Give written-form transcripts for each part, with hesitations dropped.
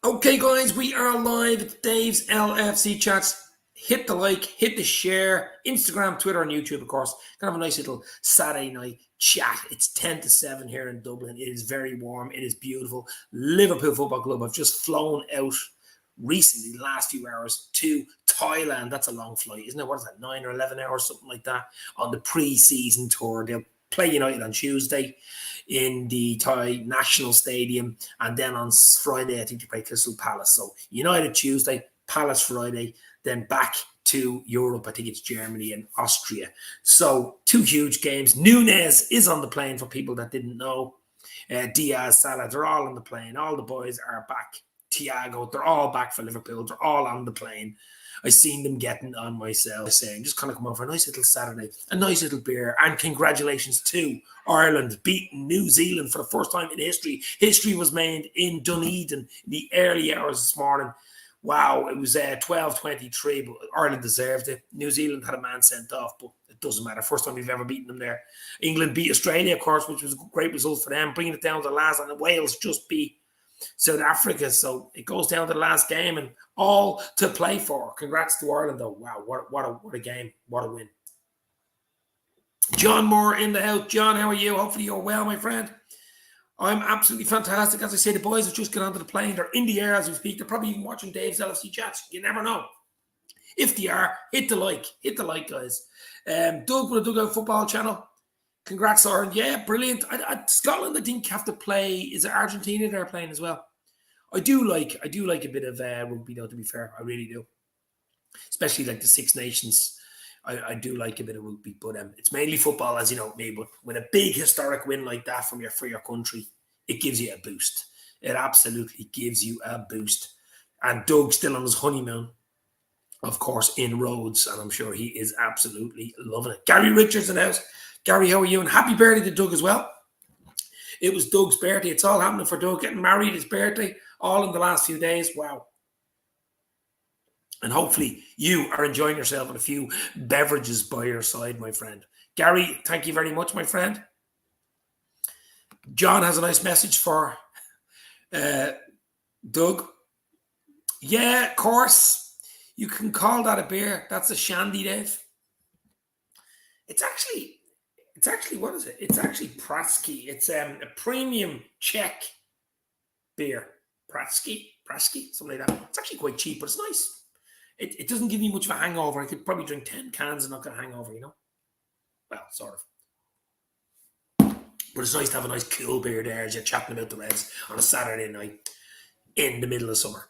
Okay, guys, we are live at Dave's LFC Chats. Hit the like, hit the share, Instagram, Twitter, and YouTube, of course. Gonna have a nice little Saturday night chat. It's 10 to 7 here in Dublin. It is very warm. It is beautiful. Liverpool Football Club have just flown out recently, the last few hours, to Thailand. That's a long flight, isn't it? What is that, 9 or 11 hours, something like that, on the pre-season tour. They'll play United on Tuesday in the Thai National Stadium, and then on Friday I think they play Crystal Palace. So United Tuesday, Palace Friday, then back to Europe. I think it's Germany and Austria. So two huge games. Nunez is on the plane for people that didn't know. Diaz, Salah, they're all on the plane. All the boys are back. Thiago, they're all back for Liverpool. They're all on the plane. I seen them getting on myself, saying just kind of come over a nice little Saturday, a nice little beer, and congratulations to Ireland beating New Zealand for the first time in history. History was made in Dunedin in the early hours this morning. Wow, it was 12-23, but Ireland deserved it. New Zealand had a man sent off, but it doesn't matter. First time we've ever beaten them there. England beat Australia, of course, which was a great result for them, bringing it down to the last, and Wales just beat South Africa. So it goes down to the last game and all to play for. Congrats to Ireland, though. Wow, what a game. What a win. John Moore in the house. John, how are you? Hopefully you're well, my friend. I'm absolutely fantastic. As I say, the boys have just got onto the plane. They're in the air as we speak. They're probably even watching Dave's LFC Chats. You never know. If they are, hit the like. Hit the like, guys. Doug with the Dugout Football Channel. Congrats, Ireland. Yeah, brilliant. Scotland, I think, have to play. Is it Argentina they're playing as well? I do like a bit of rugby, though, to be fair. I really do. Especially like the Six Nations. I do like a bit of rugby, but it's mainly football, as you know me. But with a big historic win like that for your country, it gives you a boost. It absolutely gives you a boost. And Doug's still on his honeymoon, of course, in Rhodes, and I'm sure he is absolutely loving it. Gary Richards in the house. Gary, how are you? And happy birthday to Doug as well. It was Doug's birthday. It's all happening for Doug. Getting married, his birthday, all in the last few days. Wow. And hopefully you are enjoying yourself with a few beverages by your side, my friend. Gary, thank you very much, my friend. John has a nice message for Doug. Yeah, of course. You can call that a beer. That's a shandy, Dave. It's actually, what is it? It's actually Pratsky. It's a premium Czech beer. Pratsky, something like that. It's actually quite cheap, but it's nice. It doesn't give me much of a hangover. I could probably drink 10 cans and not get a hangover, you know? Well, sort of. But it's nice to have a nice cool beer there as you're chatting about the Reds on a Saturday night in the middle of summer.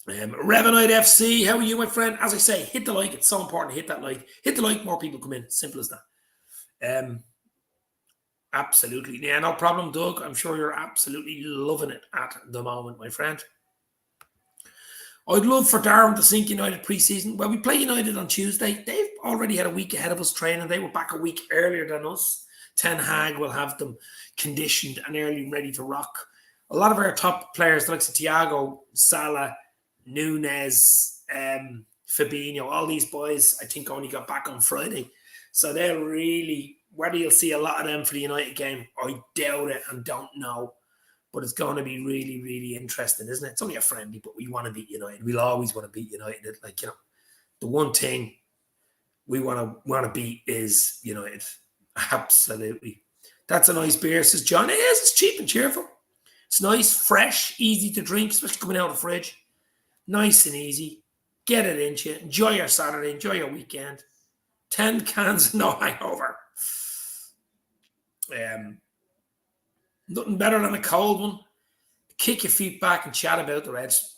Revenite FC, how are you, my friend? As I say, hit the like. It's so important to hit that like. Hit the like, more people come in. Simple as that. Absolutely. Yeah, no problem, Doug. I'm sure you're absolutely loving it at the moment, my friend. I'd love for Darren to sink United pre-season. Well, we play United on Tuesday. They've already had a week ahead of us training. They were back a week earlier than us. Ten Hag will have them conditioned and early ready to rock. A lot of our top players, like Thiago, Salah, Nunez, Fabinho, all these boys, I think only got back on Friday. So they'll really, whether you'll see a lot of them for the United game, I doubt it and don't know. But it's going to be really, really interesting, isn't it? It's only a friendly, but we want to beat United. We'll always want to beat United. Like, you know, the one thing we want to beat is United. Absolutely. That's a nice beer, says John. It is. It's cheap and cheerful. It's nice, fresh, easy to drink, especially coming out of the fridge. Nice and easy. Get it into you. Enjoy your Saturday. Enjoy your weekend. 10 cans, no hangover. Nothing better than a cold one. Kick your feet back and chat about the Reds.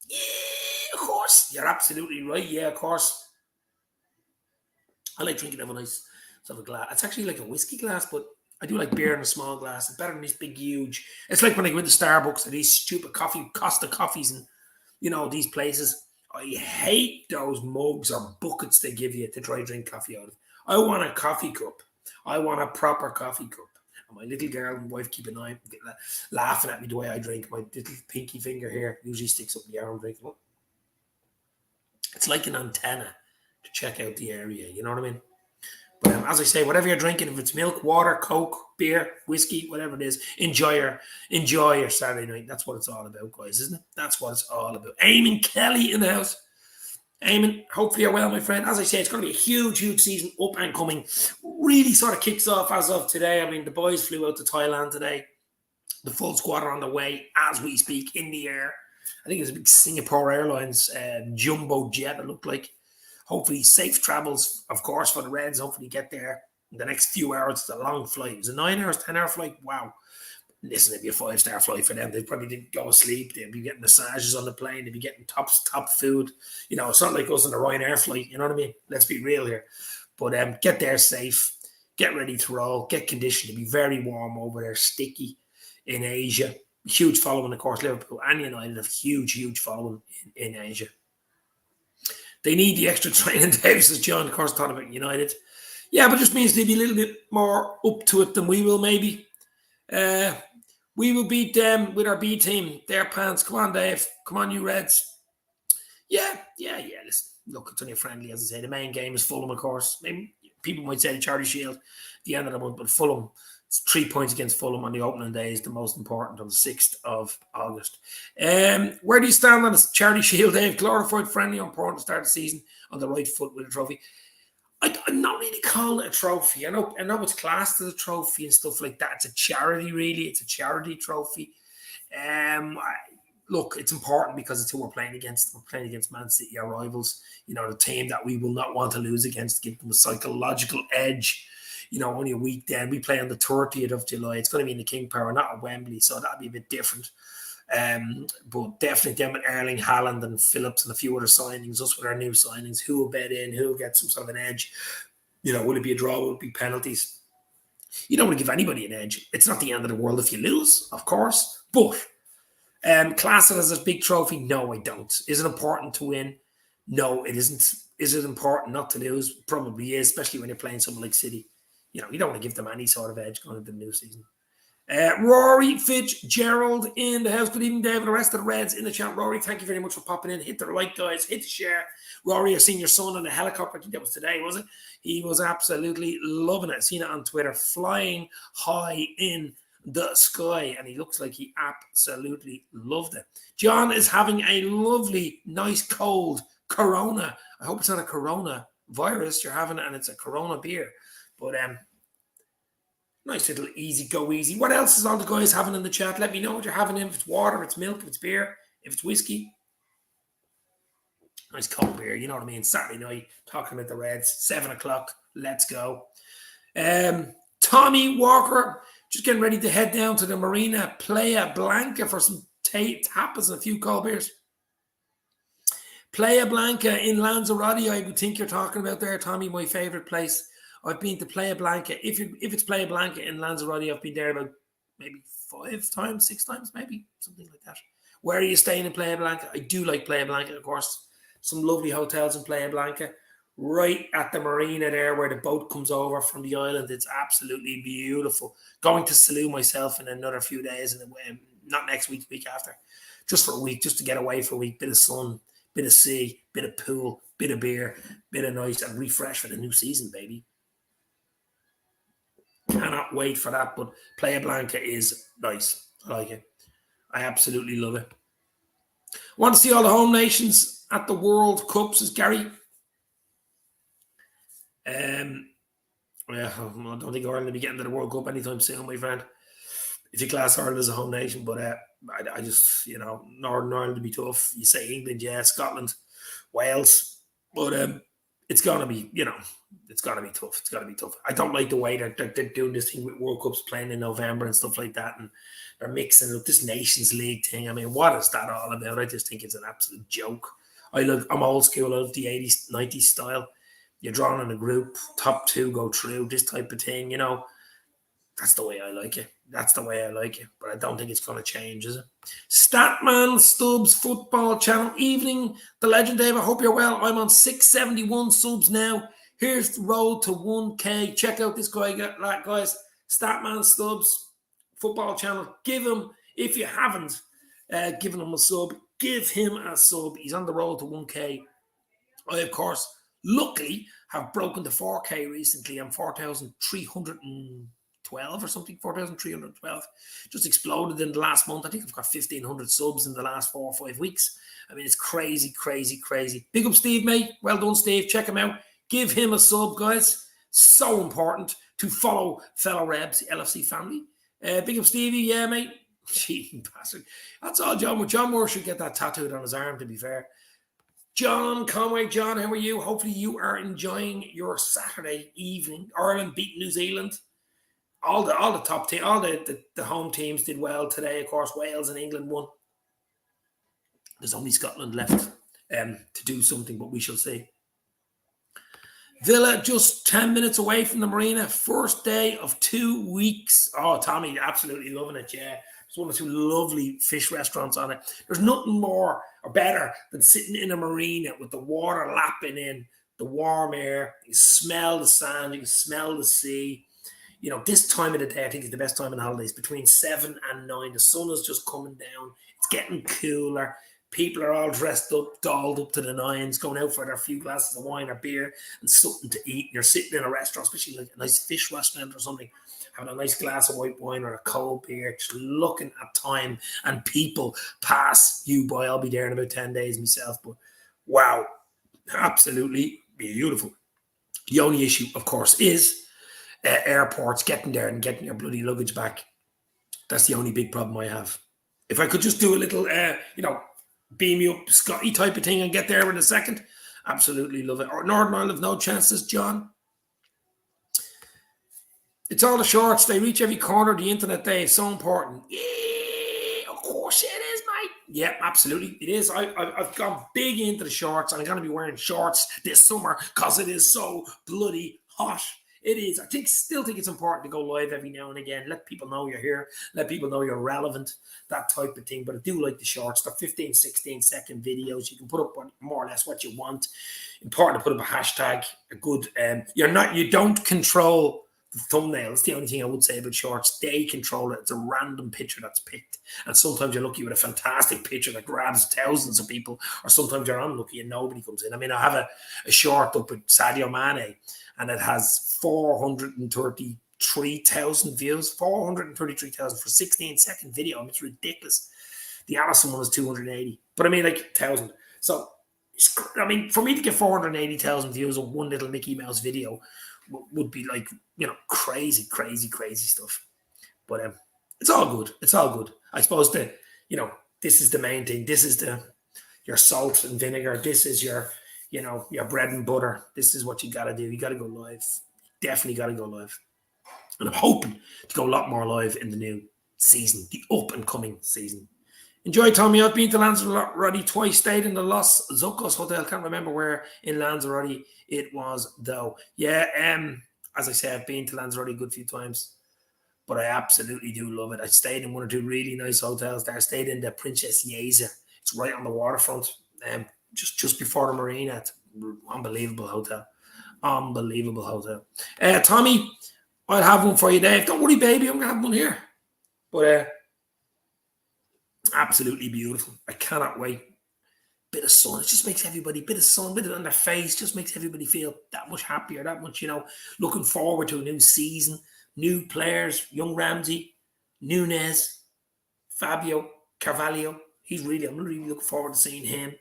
Yeah, of course. You're absolutely right. Yeah, of course. I like drinking out of a nice sort of glass. It's actually like a whiskey glass, but I do like beer in a small glass. It's better than these big, huge. It's like when I go into Starbucks or these stupid Costa coffees and, you know, these places. I hate those mugs or buckets they give you to try drink coffee out of. I want a coffee cup. I want a proper coffee cup. And my little girl and wife keep an eye laughing at me the way I drink. My little pinky finger here usually sticks up in the air and drinking. It's like an antenna to check out the area. You know what I mean? But as I say, whatever you're drinking, if it's milk, water, Coke, beer, whiskey, whatever it is, enjoy your Saturday night. That's what it's all about, guys, isn't it? That's what it's all about. Eamon Kelly in the house. Eamon, hopefully you're well, my friend. As I say, it's going to be a huge, huge season up and coming. Really sort of kicks off as of today. I mean, the boys flew out to Thailand today. The full squad are on the way as we speak in the air. I think it's a big Singapore Airlines jumbo jet, it looked like. Hopefully safe travels, of course, for the Reds. Hopefully get there in the next few hours. It's a long flight. It was a 9 hours, 10-hour flight. Wow. Listen, it'd be a 5-star flight for them. They probably didn't go to sleep. They'd be getting massages on the plane. They'd be getting top food. You know, it's not like us on the Ryanair flight. You know what I mean? Let's be real here. But get there safe. Get ready to roll. Get conditioned. It'll be very warm over there. Sticky in Asia. Huge following, of course. Liverpool and United have huge, huge following in Asia. They need the extra training, Davis, as John, of course, talking about United. Yeah, but it just means they'll be a little bit more up to it than we will, maybe. We will beat them with our B team. Their pants. Come on, Dave. Come on, you Reds. Yeah. Listen, look, it's only friendly, as I say. The main game is Fulham, of course. Maybe people might say the Charity Shield at the end of the month, but Fulham, it's 3 points against Fulham on the opening day is the most important on the 6th of August. Where do you stand on the Charity Shield, Dave? Glorified, friendly, important to start the season on the right foot with a trophy. I'm not really calling it a trophy. I know it's classed as a trophy and stuff like that. It's a charity, really. It's a charity trophy. Look, it's important because it's who we're playing against. We're playing against Man City, our rivals. You know, the team that we will not want to lose against, give them a psychological edge. You know, only a week then. We play on the 30th of July. It's going to be in the King Power, not at Wembley, so that'll be a bit different. But definitely them with Erling Haaland and Phillips and a few other signings, us with our new signings, who will bet in, who will get some sort of an edge. You know, will it be a draw? Will it be penalties? You don't want to give anybody an edge. It's not the end of the world if you lose, of course. But class it as a big trophy? No, I don't. Is it important to win? No, it isn't. Is it important not to lose? Probably is, especially when you're playing someone like City. You know, you don't want to give them any sort of edge going into the new season. Rory Fitzgerald in the house. Good evening, David. The rest of the Reds in the chat. Rory, thank you very much for popping in. Hit the like, guys. Hit the share. Rory, I've seen your son on the helicopter. I think that was today, was it? He was absolutely loving it. I've seen it on Twitter. Flying high in the sky. And he looks like he absolutely loved it. John is having a lovely, nice, cold Corona. I hope it's not a Corona virus you're having and it's a Corona beer. But nice little easy, go easy. What else is all the guys having in the chat? Let me know what you're having. If it's water, if it's milk, if it's beer, if it's whiskey. Nice cold beer, you know what I mean? Saturday night, talking about the Reds, 7 o'clock. Let's go. Tommy Walker, just getting ready to head down to the Marina Playa Blanca for some tapas and a few cold beers. Playa Blanca in Lanzarote, I would think you're talking about there, Tommy, my favourite place. I've been to Playa Blanca. If it's Playa Blanca in Lanzarote, I've been there about maybe 5 times, 6 times, maybe, something like that. Where are you staying in Playa Blanca? I do like Playa Blanca, of course. Some lovely hotels in Playa Blanca. Right at the marina there where the boat comes over from the island. It's absolutely beautiful. Going to Salou myself in another few days, and not next week, the week after. Just for a week, just to get away for a week. Bit of sun, bit of sea, bit of pool, bit of beer, bit of nice, and refresh for the new season, baby. Cannot wait for that, but Playa Blanca is nice. I like it. I absolutely love it. Want to see all the home nations at the World Cup, says Gary. I don't think Ireland will be getting to the World Cup anytime soon, my friend. If you class Ireland as a home nation, but I just, you know, Northern Ireland will be tough. You say England, yeah, Scotland, Wales, but it's gonna be, you know, it's gonna be tough. It's gonna be tough. I don't like the way they're doing this thing with World Cups playing in November and stuff like that, and they're mixing up this Nations League thing. I mean, what is that all about? I just think it's an absolute joke. I'm old school. I love the 80s, 90s style. You're drawn in a group, top 2 go through, this type of thing, you know. That's the way I like it. That's the way I like it. But I don't think it's going to change, is it? Statman Stubbs Football Channel. Evening, the legend, Dave. I hope you're well. I'm on 671 subs now. Here's the road to 1K. Check out this guy, guys. Statman Stubbs Football Channel. Give him, if you haven't given him a sub, give him a sub. He's on the road to 1K. I, of course, luckily have broken the 4K recently. I'm 4,312 or something, 4,312. Just exploded in the last month. I think I've got 1,500 subs in the last 4 or 5 weeks. I mean, it's crazy, crazy, crazy. Big up Steve, mate. Well done, Steve. Check him out. Give him a sub, guys. So important to follow fellow Rebs, LFC family. Big up Stevie, yeah, mate. Cheating bastard. That's all John. John Moore should get that tattooed on his arm, to be fair. John Conway, John, how are you? Hopefully you are enjoying your Saturday evening. Ireland beat New Zealand. All the top team, all the home teams did well today. Of course, Wales and England won. There's only Scotland left to do something, but we shall see. Villa just 10 minutes away from the marina. First day of 2 weeks. Oh, Tommy, absolutely loving it, yeah. There's 1 or 2 lovely fish restaurants on it. There's nothing more or better than sitting in a marina with the water lapping in, the warm air. You smell the sand, you can smell the sea. You know, this time of the day, I think is the best time in the holidays, between 7 and 9. The sun is just coming down. It's getting cooler. People are all dressed up, dolled up to the nines, going out for their few glasses of wine or beer and something to eat. And you're sitting in a restaurant, especially like a nice fish restaurant or something, having a nice glass of white wine or a cold beer, just looking at time and people pass you by. I'll be there in about 10 days myself, but wow, absolutely beautiful. The only issue, of course, is airports, getting there and getting your bloody luggage back. That's the only big problem I have. If I could just do a little, beam me up Scotty type of thing and get there in a second, absolutely love it. Or Northern Ireland have no chances, John. It's all the shorts. They reach every corner of the internet, Dave. So important. Yeah, of course it is, mate. Yeah, absolutely. It is. I've gone big into the shorts, and I'm going to be wearing shorts this summer because it is so bloody hot. It is. Still think it's important to go live every now and again. Let people know you're here. Let people know you're relevant, that type of thing. But I do like the shorts. They're 15, 16-second videos. You can put up more or less what you want. Important to put up a hashtag, a good. You don't control the thumbnail. That's the only thing I would say about shorts. They control it. It's a random picture that's picked. And sometimes you're lucky with a fantastic picture that grabs thousands of people, or sometimes you're unlucky and nobody comes in. I mean, I have a short up with Sadio Mane, and it has 433,000 views. 433,000 for a 16-second video. I mean, it's ridiculous. The Allison one is 280. But I mean, like, 1,000. So, I mean, for me to get 480,000 views of one little Mickey Mouse video would be like, crazy, crazy, crazy stuff. But it's all good. It's all good. I suppose this is the main thing. This is your salt and vinegar. This is your bread and butter. This is what you got to do. You got to go live. Definitely got to go live. And I'm hoping to go a lot more live in the new season, the up and coming season. Enjoy, Tommy. I've been to Lanzarote twice, stayed in the Los Zocos Hotel. Can't remember where in Lanzarote it was, though. Yeah, as I say, I've been to Lanzarote a good few times, but I absolutely do love it. I stayed in 1 or 2 really nice hotels there. I stayed in the Princess Yeza. It's right on the waterfront, just before the marina. It's an unbelievable hotel. Unbelievable hotel. Tommy, I'll have one for you, Dave. Don't worry, baby. I'm going to have one here. But absolutely beautiful. I cannot wait. Bit of sun. It just makes everybody, bit of sun, bit of on their face, just makes everybody feel that much happier, that much, looking forward to a new season, new players, young Ramsey, Nunez, Fabio, Carvalho. I'm really looking forward to seeing him.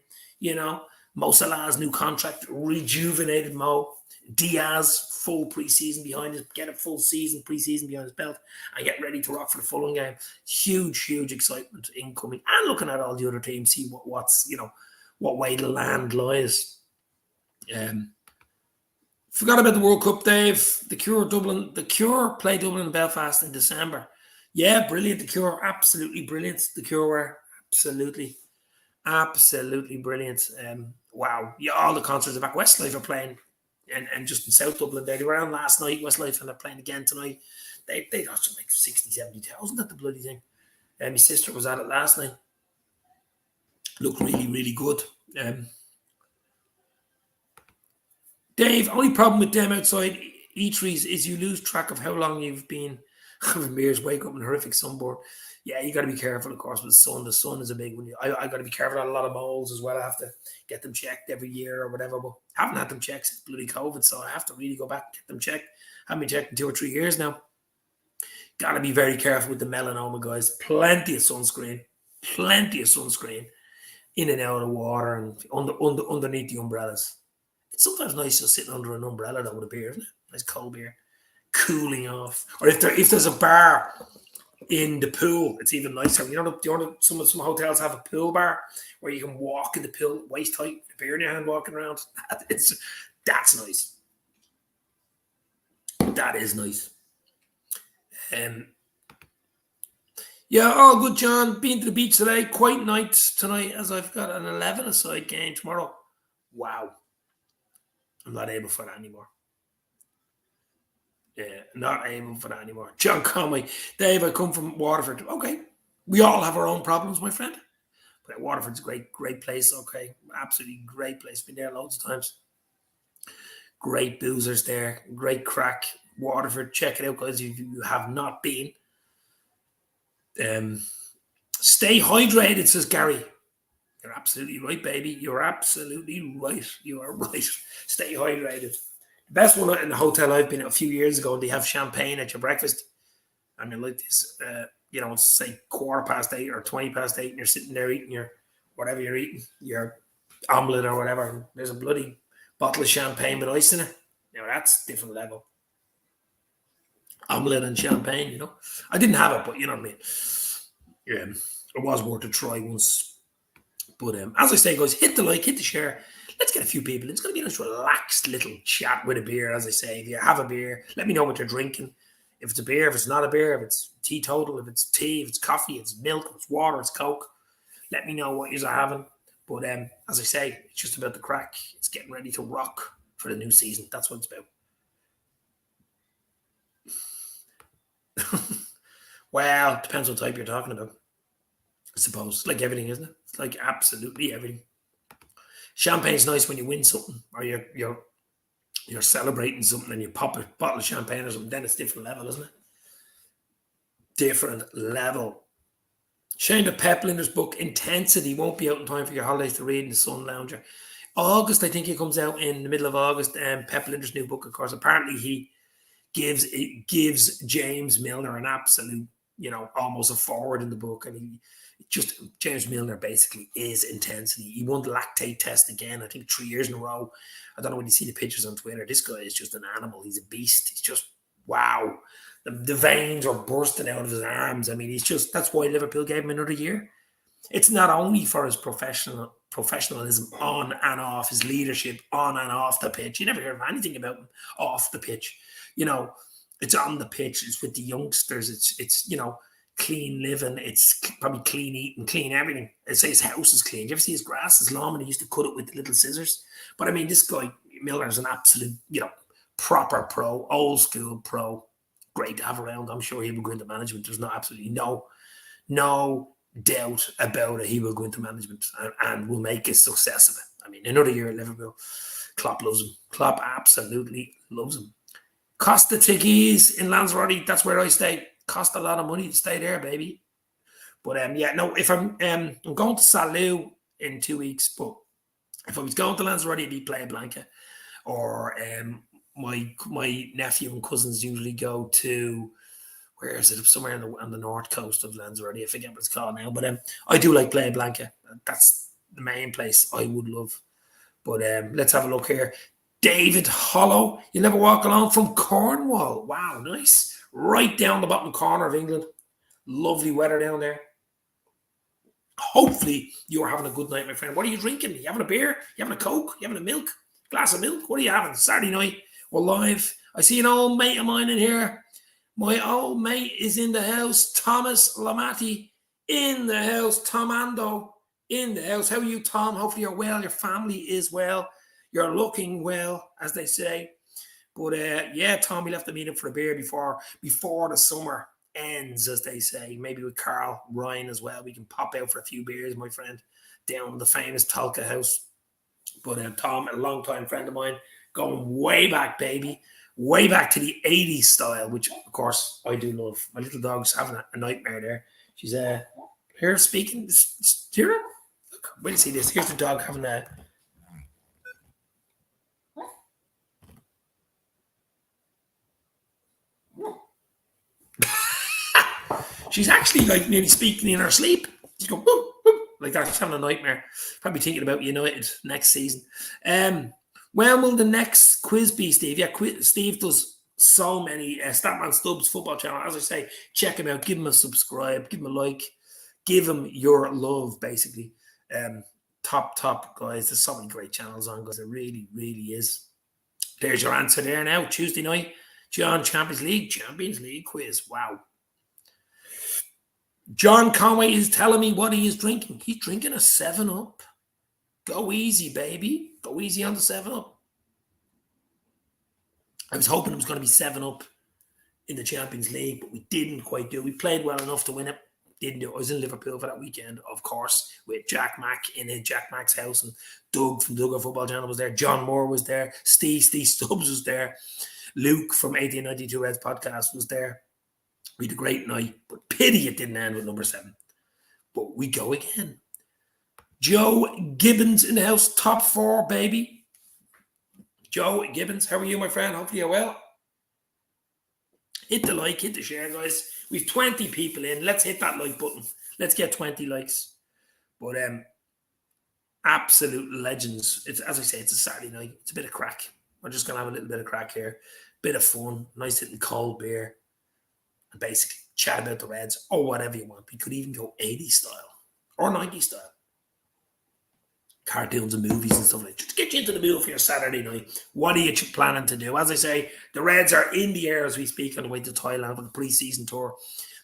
Mo Salah's new contract, rejuvenated Mo. Diaz, full preseason behind us, get a full season preseason behind his belt and get ready to rock for the Fulham game. Huge excitement incoming, and looking at all the other teams, see what way the land lies. Forgot about the World Cup, Dave. The Cure play Dublin and Belfast in December. Yeah, brilliant. The Cure, absolutely brilliant. The Cure were absolutely brilliant. Wow. Yeah, all the concerts are back. Westlife are playing and just in South Dublin there. They were on last night, Westlife, and they're playing again tonight. They got something like 60, 70,000 at the bloody thing. My sister was at it last night. Looked really, really good. Dave, only problem with them outside eateries is you lose track of how long you've been having beers, wake up in horrific sunburn. Yeah, you got to be careful, of course, with the sun. The sun is a big one. I got to be careful on a lot of moles as well. I have to get them checked every year or whatever. But I haven't had them checked since bloody COVID, so I have to really go back and get them checked. Haven't been checked in 2 or 3 years now. Got to be very careful with the melanoma, guys. Plenty of sunscreen. Plenty of sunscreen in and out of the water and underneath the umbrellas. It's sometimes nice just sitting under an umbrella though with a beer, isn't it? Nice cold beer, cooling off. Or if there's a bar in the pool, it's even nicer. Some hotels have a pool bar where you can walk in the pool waist height with a beer in your hand, walking around. That's nice. That is nice. Yeah, all good, John. Been to the beach today. Quite night tonight as I've got an 11-a-side game tomorrow. Wow. I'm not able for that anymore. Yeah, not able for that anymore. John Conway. Dave, I come from Waterford. Okay. We all have our own problems, my friend. But Waterford's a great place. Okay. Absolutely great place. Been there loads of times. Great boozers there. Great crack. Waterford. Check it out, guys, if you have not been. Stay hydrated, says Gary. You're absolutely right, baby. You're absolutely right. You are right. Stay hydrated. The best one in the hotel I've been at a few years ago, they have champagne at your breakfast. And you're like this, it's say 8:15 or 8:20, and you're sitting there eating your whatever you're eating, your omelette or whatever. And there's a bloody bottle of champagne with ice in it. Now that's a different level. Omelette and champagne, I didn't have it, but you know what I mean. Yeah, it was worth a try once. But as I say, guys, hit the like, hit the share. Let's get a few people. It's going to be a nice, relaxed little chat with a beer, as I say. If you have a beer, let me know what you're drinking. If it's a beer, if it's not a beer, if it's teetotal, if it's tea, if it's coffee, if it's milk, if it's water, it's Coke. Let me know what you're having. But as I say, it's just about the crack. It's getting ready to rock for the new season. That's what it's about. Well, depends what type you're talking about. I suppose it's like everything, isn't it? It's like absolutely everything. Champagne's nice when you win something, or you're celebrating something, and you pop a bottle of champagne or something. Then it's different level, isn't it? Different level. Shane, the Peplinder's book Intensity won't be out in time for your holidays to read in the Sun Lounger. August, I think it comes out in the middle of August. Peplinder's new book, of course. Apparently, he gives James Milner an absolute, almost a forward in the book. And James Milner basically is intensity. He won the lactate test again, I think 3 years in a row. I don't know when you see the pictures on Twitter. This guy is just an animal. He's a beast. He's just, wow. The veins are bursting out of his arms. I mean, that's why Liverpool gave him another year. It's not only for his professionalism on and off, his leadership on and off the pitch. You never hear of anything about him off the pitch. It's on the pitch. It's with the youngsters. It's clean living. It's probably clean eating, clean everything. I'd say his house is clean. Do you ever see his grass is long and he used to cut it with little scissors? But I mean, this guy, Milner, is an absolute, proper pro, old school pro. Great to have around. I'm sure he will go into management. There's absolutely no doubt about it. He will go into management and will make a success of it. I mean, another year at Liverpool. Klopp loves him. Klopp absolutely loves him. Costa Tiggies in Lanzarote. That's where I stay. Cost a lot of money to stay there, baby. But if I'm going to Salou in 2 weeks, but if I was going to Lanzarote, it'd be Playa Blanca, or my nephew and cousins usually go to, where is it? Somewhere on the north coast of Lanzarote. I forget what it's called now, but I do like Playa Blanca. That's the main place I would love. But let's have a look here. David Hollow, you never walk alone, from Cornwall. Wow, nice. Right down the bottom corner of England. Lovely weather down there. Hopefully you're having a good night, my friend. What are you drinking? You having a beer? You having a Coke? You having a milk? Glass of milk? What are you having? Saturday night, we're live. I see an old mate of mine in here. My old mate is in the house. Thomas Lamatti in the house. Tomando in the house. How are you, Tom? Hopefully you're well. Your family is well. You're looking well, as they say. But Tom, we'll have to meet him for a beer before the summer ends, as they say. Maybe with Carl Ryan as well. We can pop out for a few beers, my friend, down the famous Talca house. But Tom, a long-time friend of mine, going way back, baby. Way back to the 80s style, which, of course, I do love. My little dog's having a nightmare there. She's here speaking. Hear her? Look, wait to see this. Here's the dog having a. She's actually like nearly speaking in her sleep. She's going boop, boop, like that. She's having a nightmare. Probably thinking about United next season. When will the next quiz be, Steve? Yeah, Steve does so many Statman Stubbs football channel. As I say, check him out. Give him a subscribe. Give him a like. Give him your love, basically. Top guys. There's so many great channels on, guys. It really, really is. There's your answer there now. Tuesday night, John, Champions League quiz. Wow. John Conway is telling me what he is drinking. He's drinking a 7-Up. Go easy, baby. Go easy on the 7-Up. I was hoping it was going to be 7-Up in the Champions League, but we didn't quite do it. We played well enough to win it. Didn't do it. I was in Liverpool for that weekend, of course, with Jack Mack in Jack Mack's house, and Doug from Doug Football Channel was there. John Moore was there. Steve Stubbs was there. Luke from 1892 Reds podcast was there. We had a great night, but pity it didn't end with number 7. But we go again. Joe Gibbons in the house, top 4, baby. Joe Gibbons, how are you, my friend? Hopefully you're well. Hit the like, hit the share, guys. We've 20 people in. Let's hit that like button. Let's get 20 likes. But absolute legends. It's, as I say, it's a Saturday night. It's a bit of crack. We're just going to have a little bit of crack here. Bit of fun. Nice little cold beer. And basically chat about the Reds or whatever you want. We could even go 80s style or 90s style. Cartoons and movies and stuff like that. Just get you into the mood for your Saturday night. What are you planning to do? As I say, the Reds are in the air as we speak on the way to Thailand for the pre-season tour.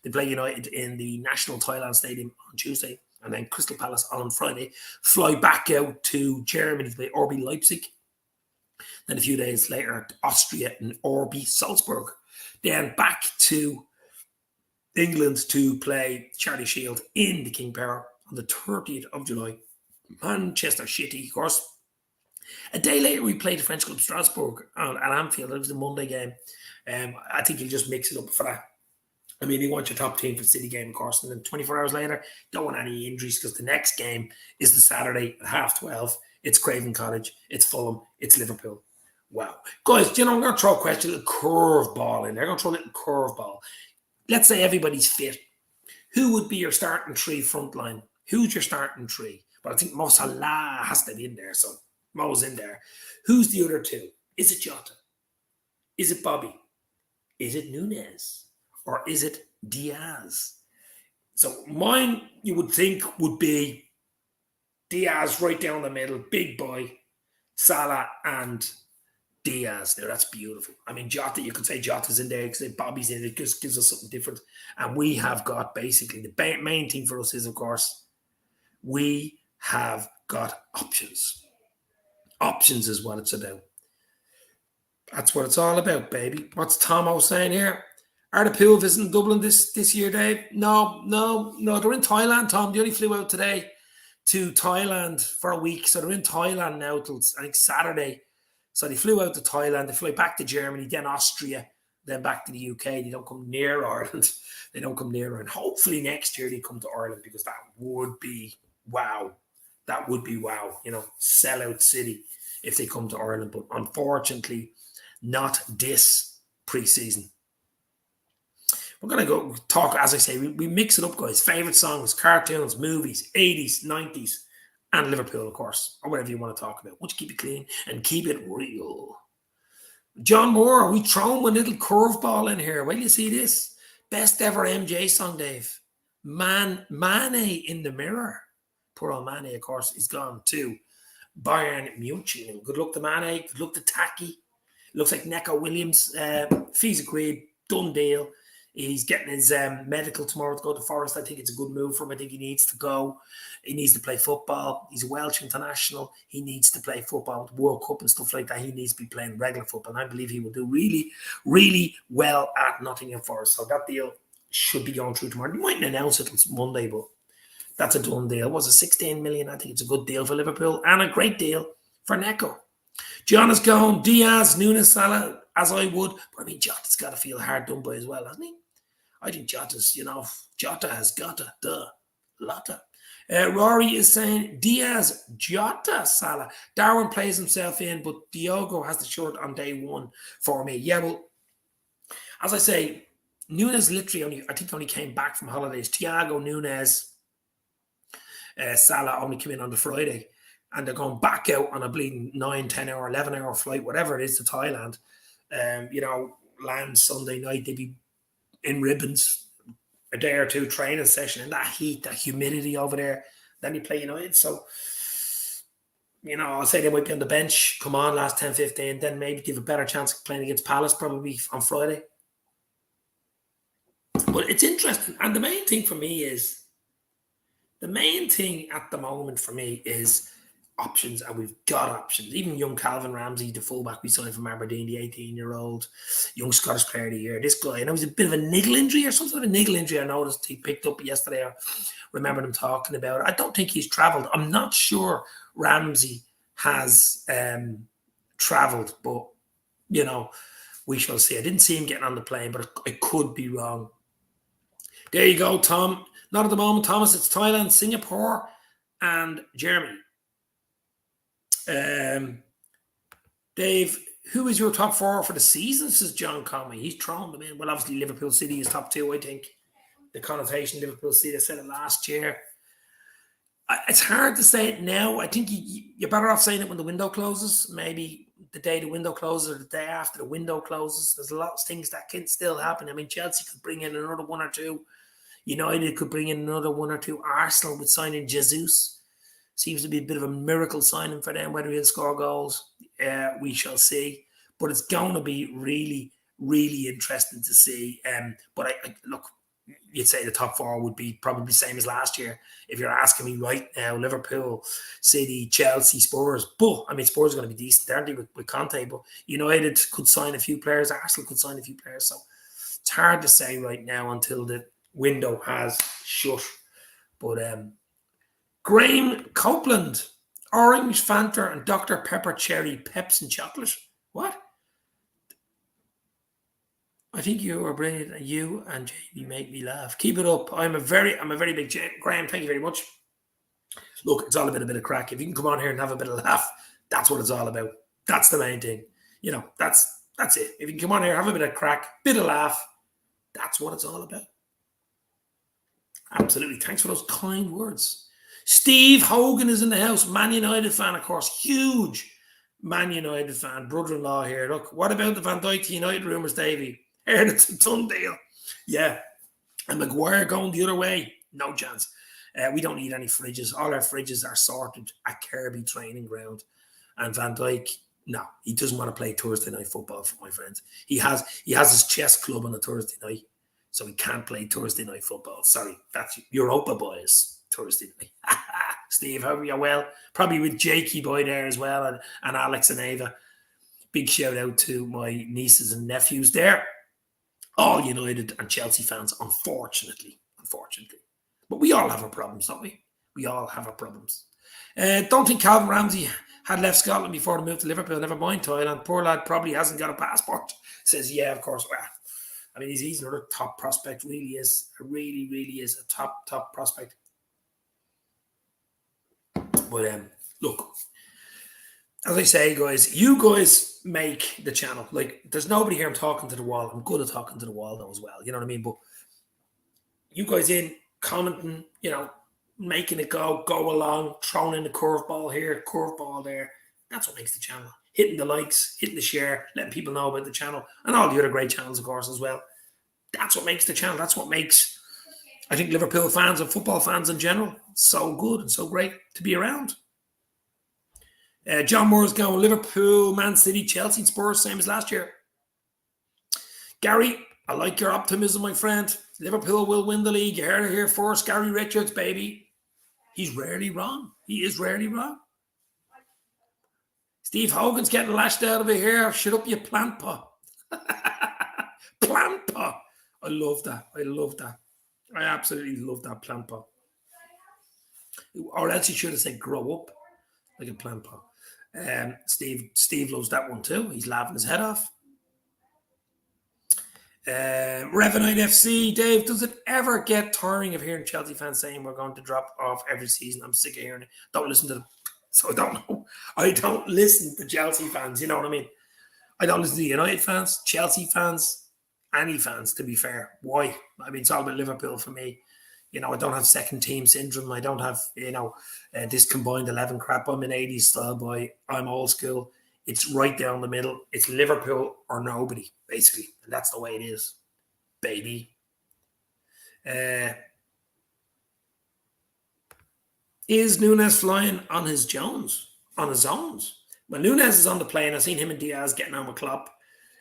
They play United in the National Thailand Stadium on Tuesday, and then Crystal Palace on Friday. Fly back out to Germany to play RB Leipzig. Then a few days later, Austria and RB Salzburg. Then back to England to play Charlie Shield in the King Power on the 30th of July. Manchester City, of course. A day later, we played the French club Strasbourg at Anfield. It was the Monday game. I think you just mix it up for that. I mean, you want your top team for the City game, of course, and then 24 hours later, don't want any injuries because the next game is the Saturday at 12:30. It's Craven Cottage, it's Fulham, it's Liverpool. Wow. Guys, you know, I'm going to throw a question, a little curveball in there. I'm going to throw a little curveball. Let's say everybody's fit. Who would be your starting 3 front line? Who's your starting 3? But I think Mo Salah has to be in there, so Mo's in there. Who's the other 2? Is it Jota? Is it Bobby? Is it Nunez? Or is it Diaz? So mine, you would think, would be Diaz right down the middle, big boy, Salah and Diaz there. That's beautiful. I mean, Jota, you could say Jota's in there, you could say Bobby's in it. It just gives us something different. And we have got basically, the main thing for us is, of course, we have got options. Options is what it's about. That's what it's all about, baby. What's Tomo saying here? Are the Pool visiting Dublin this year, Dave? No. They're in Thailand, Tom. They only flew out today to Thailand for a week. So they're in Thailand now till, I think, Saturday. So they flew out to Thailand. They flew back to Germany, then Austria, then back to the UK. They don't come near Ireland. They don't come near Ireland. Hopefully next year they come to Ireland because that would be wow. That would be wow. You know, sellout city if they come to Ireland. But unfortunately, not this pre-season. We're going to go talk, as I say, we mix it up, guys. Favourite songs, cartoons, movies, 80s, 90s, and Liverpool, of course, or whatever you want to talk about. Would you keep it clean and keep it real? John Moore, are we throwing a little curveball in here? Wait till you see this. Best ever MJ song, Dave. Mane in the Mirror. Poor old Mane, of course, is gone too. Bayern Munich. Good luck to Mane. Good luck to Taki. Looks like Neco Williams. Fees agreed. Done deal. He's getting his medical tomorrow to go to Forest. I think it's a good move for him. I think he needs to go. He needs to play football. He's a Welsh international. He needs to play football with World Cup and stuff like that. He needs to be playing regular football. And I believe he will do really, really well at Nottingham Forest. So that deal should be going through tomorrow. They mightn't announce it until Monday, but that's a done deal. Was it 16 million? I think it's a good deal for Liverpool and a great deal for Neco. John is going. Diaz, Nunez, Salah, as I would. But I mean, Jota's got to feel hard done by as well, hasn't he? I think Jota's, Jota has got the lotta. Rory is saying Diaz, Jota, Salah. Darwin plays himself in, but Diogo has the shirt on day one for me. Yeah, well, as I say, Nunes literally only came back from holidays. Thiago, Nunes, Salah only came in on the Friday. And they're going back out on a bleeding 9, 10 hour, 11 hour flight, whatever it is, to Thailand. Land Sunday night, they'd be in ribbons, a day or two training session, and that heat, that humidity over there. Then you play United. So, I'll say they might be on the bench, come on, last 10, 15, then maybe give a better chance of playing against Palace probably on Friday. But it's interesting. And the main thing at the moment for me is options, and we've got options. Even young Calvin Ramsey, the fullback we signed from Aberdeen, the 18-year-old young Scottish player of the year. This guy, I know he's a bit of a niggle injury or something of a niggle injury. I noticed he picked up yesterday. I remember them talking about it. I don't think he's travelled. I'm not sure Ramsey has travelled, but we shall see. I didn't see him getting on the plane, but I could be wrong. There you go, Tom. Not at the moment, Thomas. It's Thailand, Singapore, and Germany. Dave, who is your top four for the season? Says John Conway. He's thrown them in. Well, obviously Liverpool City is top two, I think. The connotation Liverpool City, I said it last year. It's hard to say it now. I think you're better off saying it when the window closes. Maybe the day the window closes or the day after the window closes. There's a lot of things that can still happen. I mean, Chelsea could bring in another one or two. United could bring in another one or two. Arsenal would sign in Jesus. Seems to be a bit of a miracle signing for them. Whether he'll score goals, we shall see. But it's going to be really, really interesting to see. But I look, you'd say the top four would be probably the same as last year. If you're asking me right now, Liverpool, City, Chelsea, Spurs. But, I mean, Spurs are going to be decent, aren't they, with Conte? But United could sign a few players. Arsenal could sign a few players. So it's hard to say right now until the window has shut. But Graham Copeland, orange Fanta and Dr. Pepper cherry Peps and chocolate. What? I think you are brilliant. You and JB make me laugh. Keep it up. I'm a very big Graham. Thank you very much. Look, it's all about a bit of crack. If you can come on here and have a bit of laugh, that's what it's all about. That's the main thing. That's it. If you can come on here, have a bit of crack, bit of laugh, that's what it's all about. Absolutely. Thanks for those kind words. Steve Hogan is in the house. Man United fan, of course. Huge Man United fan. Brother-in-law here. Look, what about the Van Dijk to United rumours, Davey? Heard it's a done deal. Yeah. And Maguire going the other way? No chance. We don't need any fridges. All our fridges are sorted at Kirby training ground. And Van Dijk, no, he doesn't want to play Thursday night football, for my friends. He has his chess club on a Thursday night, so he can't play Thursday night football. Sorry, that's Europa boys. Thursday night. Steve, how are you? Well, probably with Jakey boy there as well, and Alex and Ava. Big shout out to my nieces and nephews there. All United and Chelsea fans, unfortunately. But we all have our problems, don't we? We all have our problems. Don't think Calvin Ramsey had left Scotland before the move to Liverpool. Never mind Thailand. Poor lad probably hasn't got a passport. Says, yeah, of course. Well, I mean, he's another top prospect. Really is. Really, really is a top prospect. But look, as I say, guys, you guys make the channel. Like, there's nobody here I'm talking to the wall. I'm good at talking to the wall, though, as well. You know what I mean? But you guys in, commenting, making it go along, throwing in the curveball here, curveball there. That's what makes the channel. Hitting the likes, hitting the share, letting people know about the channel, and all the other great channels, of course, as well. That's what makes the channel. That's what makes, I think, Liverpool fans and football fans in general so good and so great to be around. John Moore's going Liverpool, Man City, Chelsea, and Spurs, same as last year. Gary, I like your optimism, my friend. Liverpool will win the league. You heard it here first. Gary Richards, baby. He's rarely wrong. He is rarely wrong. Steve Hogan's getting lashed out of it here. Shut up, you plant pot. Plant pot. I love that. I absolutely love that plant pot. Or else he should have said grow up like a plant pot. Steve loves that one too. He's laughing his head off. Revenite FC, Dave, does it ever get tiring of hearing Chelsea fans saying we're going to drop off every season? I'm sick of hearing it. Don't listen to them. So I don't know. I don't listen to Chelsea fans, you know what I mean? I don't listen to United fans, Chelsea fans, any fans, to be fair. Why? I mean, it's all about Liverpool for me. You know, I don't have second team syndrome. I don't have, this combined 11 crap. I'm an 80s style boy. I'm old school. It's right down the middle. It's Liverpool or nobody, basically. And that's the way it is, baby. Is Nunes flying on his Jones? On his zones? When Nunes is on the plane, I've seen him and Diaz getting on with Klopp.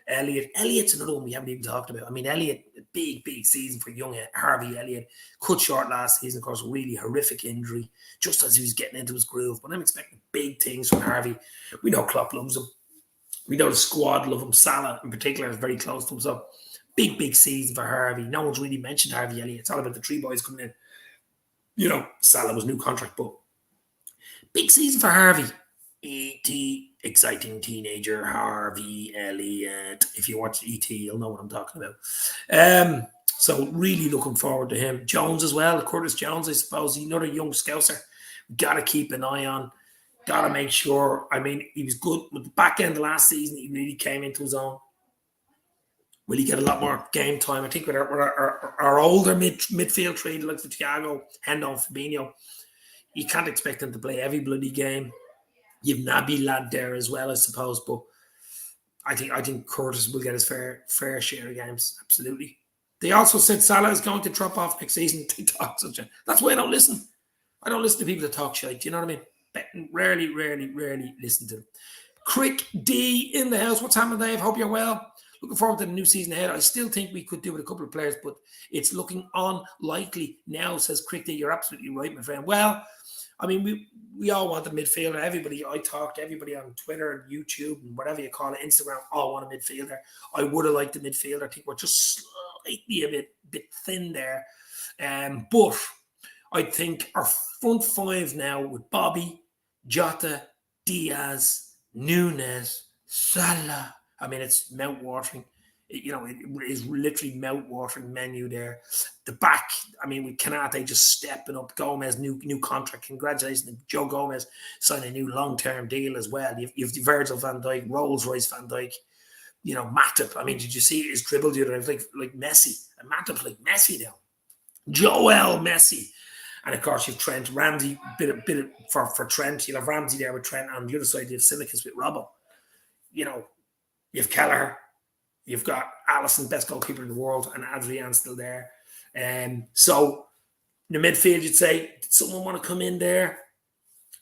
Elliott's another one we haven't even talked about. I mean, Elliott, big season for young Harvey Elliott. Cut short last season, of course, really horrific injury, just as he was getting into his groove. But I'm expecting big things from Harvey. We know Klopp loves him. We know the squad love him. Salah, in particular, is very close to him. So, big season for Harvey. No one's really mentioned Harvey Elliott. It's all about the three boys coming in. You know, Salah was new contract, but big season for Harvey. E.T., exciting teenager, Harvey Elliott. If you watch E.T., you'll know what I'm talking about. So really looking forward to him. Jones as well, Curtis Jones, I suppose. He's another young scouser. Got to keep an eye on. Got to make sure. I mean, he was good with the back end of last season. He really came into his own. Will he get a lot more game time? I think with our older midfield trade, like the Thiago, Hendo, Fabinho, you can't expect him to play every bloody game. You've Naby lad there as well, I suppose, but I think Curtis will get his fair share of games. Absolutely. They also said Salah is going to drop off next season. That's why I don't listen. I don't listen to people that talk shit. You know what I mean? Rarely listen to them. Crick D in the house. What's happening, Dave? Hope you're well. Looking forward to the new season ahead. I still think we could do with a couple of players, but it's looking unlikely now, says Crick D. You're absolutely right, my friend. Well, I mean, we all want a midfielder. Everybody, I talk to everybody on Twitter and YouTube and whatever you call it, Instagram, all want a midfielder. I would have liked a midfielder. I think we're just slightly a bit thin there. But I think our front five now with Bobby, Jota, Diaz, Nunes, Salah. I mean, it's mouth-watering. It is literally mouth-watering menu there. The back, I mean, with Kanate just stepping up. Gomez, new contract. Congratulations. Joe Gomez signed a new long-term deal as well. You've Virgil van Dijk, Rolls-Royce van Dijk, Matip. I mean, did you see his dribble the other day? Like Messi. And Matip like Messi now. Joel Messi. And of course, you've Trent, Ramsey, bit of for Trent. You'll have Ramsey there with Trent. On the other side, you have Simicas with Robbo. You've Kelleher. You've got Alisson, best goalkeeper in the world, and Adrian still there. So in the midfield, you'd say, did someone want to come in there?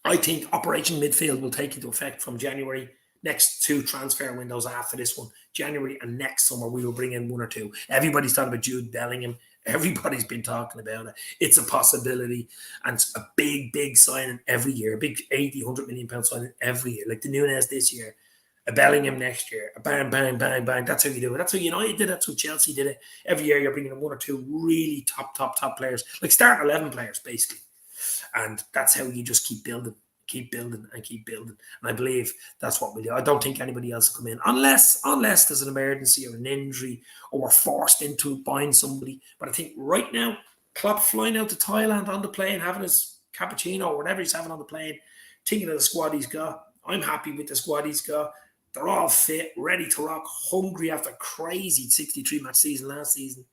I think Operation Midfield will take into effect from January. Next 2 transfer windows after this one, January and next summer, we will bring in 1 or 2. Everybody's talking about Jude Bellingham. Everybody's been talking about it. It's a possibility. And it's a big signing every year. A big 80, 100 million pound signing every year. Like the Nunes this year. A Bellingham next year, a bang. That's how you do it. That's how United did it. That's how Chelsea did it. Every year you're bringing in 1 or 2 really top players, like starting 11 players, basically. And that's how you just keep building. And I believe that's what we do. I don't think anybody else will come in unless there's an emergency or an injury or we're forced into buying somebody. But I think right now, Klopp flying out to Thailand on the plane, having his cappuccino or whatever he's having on the plane, thinking of the squad he's got. I'm happy with the squad he's got. They're all fit, ready to rock, hungry after a crazy 63-match season last season.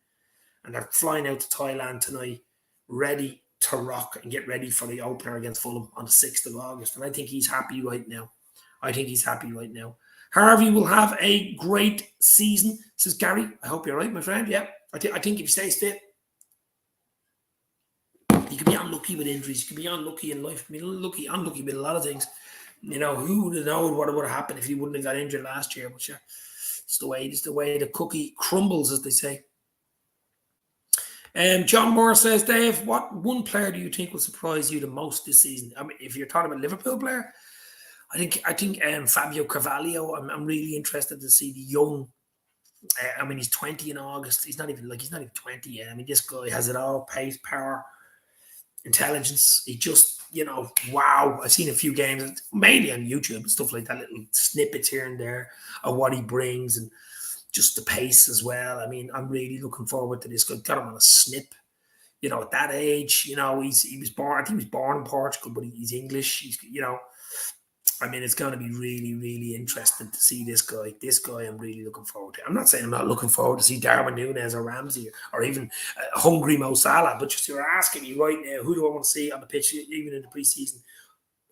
And they're flying out to Thailand tonight, ready to rock and get ready for the opener against Fulham on the 6th of August. And I think he's happy right now. Harvey will have a great season, says Gary. I hope you're right, my friend. Yeah, I think if he stays fit, he could be unlucky with injuries. He could be unlucky in life. I mean, unlucky with a lot of things. Who would have known what would have happened if he wouldn't have got injured last year? But yeah, it's the way the cookie crumbles, as they say. John Moore says, Dave, what one player do you think will surprise you the most this season? I mean, if you're talking about Liverpool player, I think Fabio Carvalho. I'm really interested to see the young. I mean, he's 20 in August. He's not even 20 yet. I mean, this guy has it all: pace, power, intelligence. He just, wow. I've seen a few games, mainly on YouTube and stuff like that, little snippets here and there of what he brings. And just the pace as well. I mean, I'm really looking forward to this guy. Got him on a snip. At that age, he was born. I think he was born in Portugal, but he's English. I mean, it's going to be really, really interesting to see this guy. This guy, I'm really looking forward to. I'm not saying I'm not looking forward to see Darwin Núñez or Ramsey or even hungry Mo Salah, but just you're asking me right now, who do I want to see on the pitch, even in the preseason?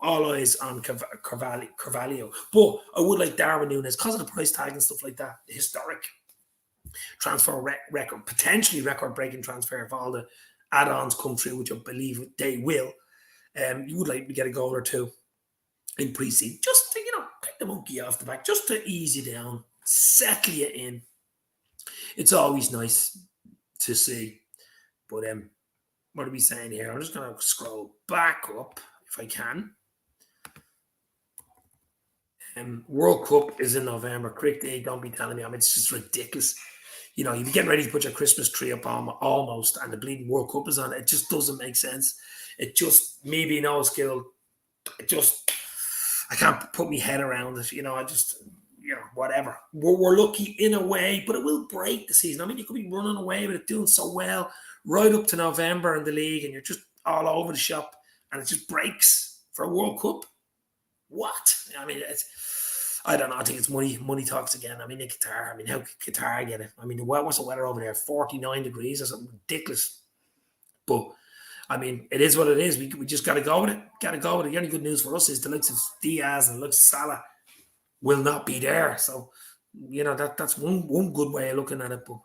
All eyes on Carvalho. But I would like Darwin Núñez because of the price tag and stuff like that. The historic transfer record, potentially record-breaking transfer if all the add-ons come through, which I believe they will. You would like to get a goal or two in pre-season, just to, take the monkey off the back, just to ease you down, settle you in. It's always nice to see. But what are we saying here? I'm just going to scroll back up if I can. World Cup is in November. Crick Day, don't be telling me. I mean, it's just ridiculous. You'd be getting ready to put your Christmas tree up almost, and the bleeding World Cup is on. It just doesn't make sense. It just, me being no skill, I can't put my head around it. Whatever. We're lucky in a way, but it will break the season. I mean, you could be running away with it, doing so well, right up to November in the league, and you're just all over the shop, and it just breaks for a World Cup. What? I mean, I don't know. I think it's money. Money talks again. I mean, in Qatar. I mean, how could Qatar get it? I mean, what's the weather over there? 49 degrees or something ridiculous. But I mean, it is what it is. We just got to go with it. Got to go with it. The only good news for us is the likes of Diaz and the likes of Salah will not be there. So, that's one good way of looking at it. But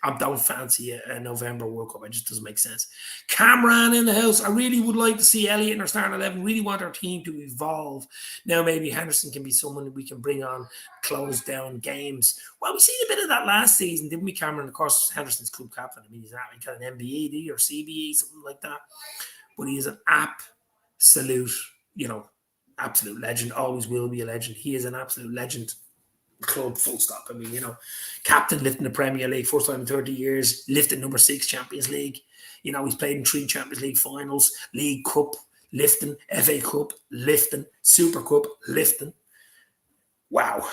I don't fancy a November World Cup. It just doesn't make sense. Cameron in the house. I really would like to see Elliott in our starting 11. Really want our team to evolve. Now maybe Henderson can be someone that we can bring on, close down games. Well, we seen a bit of that last season, didn't we, Cameron? Of course, Henderson's club captain. I mean, he got an MBE or CBE, something like that. But he is an absolute legend. Always will be a legend. He is an absolute legend. Club, full stop. I mean, captain lifting the Premier League, first time in 30 years, lifting number 6 Champions League. He's played in 3 Champions League finals, League Cup, lifting, FA Cup, lifting, Super Cup, lifting. Wow.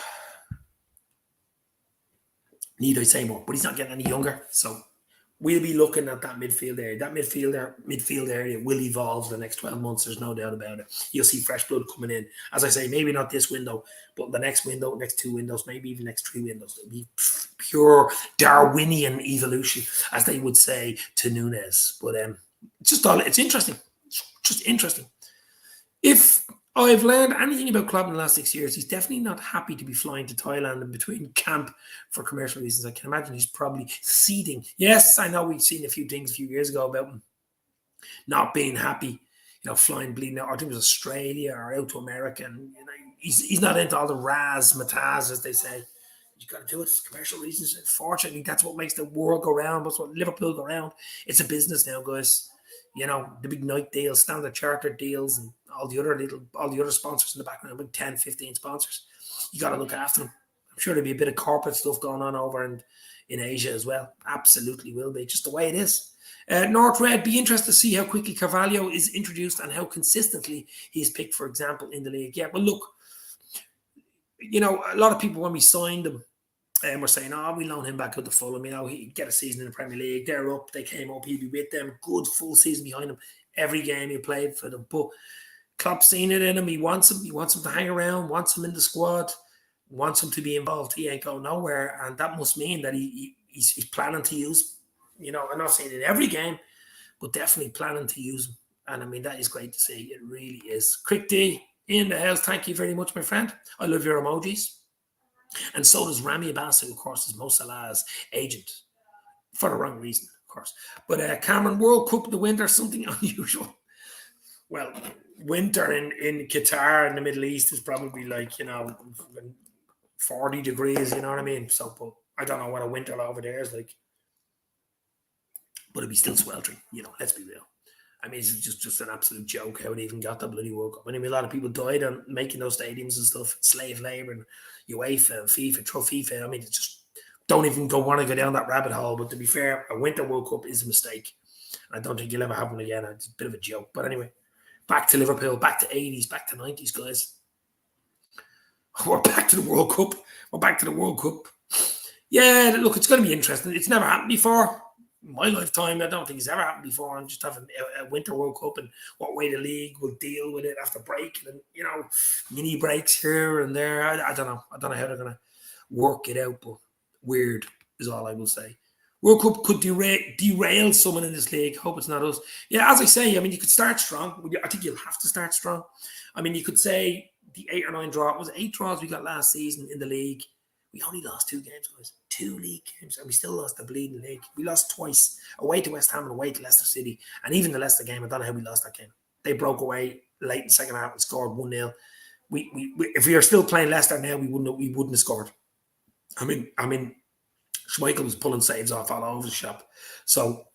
Need I say more? But he's not getting any younger, so we'll be looking at that midfield area. That midfield area will evolve the next 12 months. There's no doubt about it. You'll see fresh blood coming in. As I say, maybe not this window, but the next window, next 2 windows, maybe even next 3 windows. It'll be pure Darwinian evolution, as they would say to Núñez. But it's interesting. It's just interesting. If I've learned anything about Klopp in the last 6 years, he's definitely not happy to be flying to Thailand in between camp for commercial reasons. I can imagine he's probably seeding. Yes, I know we've seen a few things a few years ago about him not being happy, flying bleeding out. I think it was Australia or out to America. And, he's not into all the razzmatazz, as they say. You got to do it for commercial reasons. Unfortunately, that's what makes the world go round. That's what Liverpool go round. It's a business now, guys. The big night deals, Standard Chartered deals, and all the other sponsors in the background, about 10, 15 sponsors. You got to look after them. I'm sure there'll be a bit of corporate stuff going on over in Asia as well. Absolutely will be, just the way it is. North Red, be interested to see how quickly Carvalho is introduced and how consistently he's picked, for example, in the league. Yeah, but look, a lot of people, when we signed him, we're saying, we loan him back out to Fulham. He'd get a season in the Premier League. They're up. They came up. He'd be with them. Good full season behind him. Every game he played for them. But Klopp's seen it in him. He wants him. He wants him to hang around. Wants him in the squad. Wants him to be involved. He ain't going nowhere. And that must mean that he's planning to use, I'm not saying in every game, but definitely planning to use him. And I mean, that is great to see. It really is. Crick D in the house. Thank you very much, my friend. I love your emojis. And so does Rami Abbas, who, of course, is Mo Salah's agent. For the wrong reason, of course. But Cameron, World Cup in the winter, something unusual. Well, winter in Qatar in the Middle East is probably like, 40 degrees, you know what I mean? So, but I don't know what a winter over there is like. But it'd be still sweltering, let's be real. I mean, it's just an absolute joke how it even got the bloody World Cup. I mean, a lot of people died on making those stadiums and stuff, slave labor and UEFA and FIFA, throw FIFA. I mean, it's just don't even want to go down that rabbit hole. But to be fair, a winter World Cup is a mistake. I don't think you'll ever have one again. It's a bit of a joke. But anyway, back to Liverpool, back to 80s, back to 90s, guys. We're back to the World Cup. We're back to the World Cup. Yeah, look, it's going to be interesting. It's never happened before. In my lifetime, I don't think it's ever happened before. I'm just having a Winter World Cup and what way the league will deal with it after break and, mini breaks here and there. I don't know. I don't know how they're going to work it out, but weird is all I will say. World Cup could derail someone in this league. Hope it's not us. Yeah, as I say, I mean, you could start strong. I think you'll have to start strong. I mean, you could say the 8 or 9 draws. Was it 8 draws we got last season in the league? We only lost 2 games, guys. 2 league games, and we still lost the bleeding league. We lost twice, away to West Ham and away to Leicester City. And even the Leicester game, I don't know how we lost that game. They broke away late in the second half and scored 1-0. We if we were still playing Leicester now, we wouldn't have scored. I mean, Schmeichel was pulling saves off all over the shop. So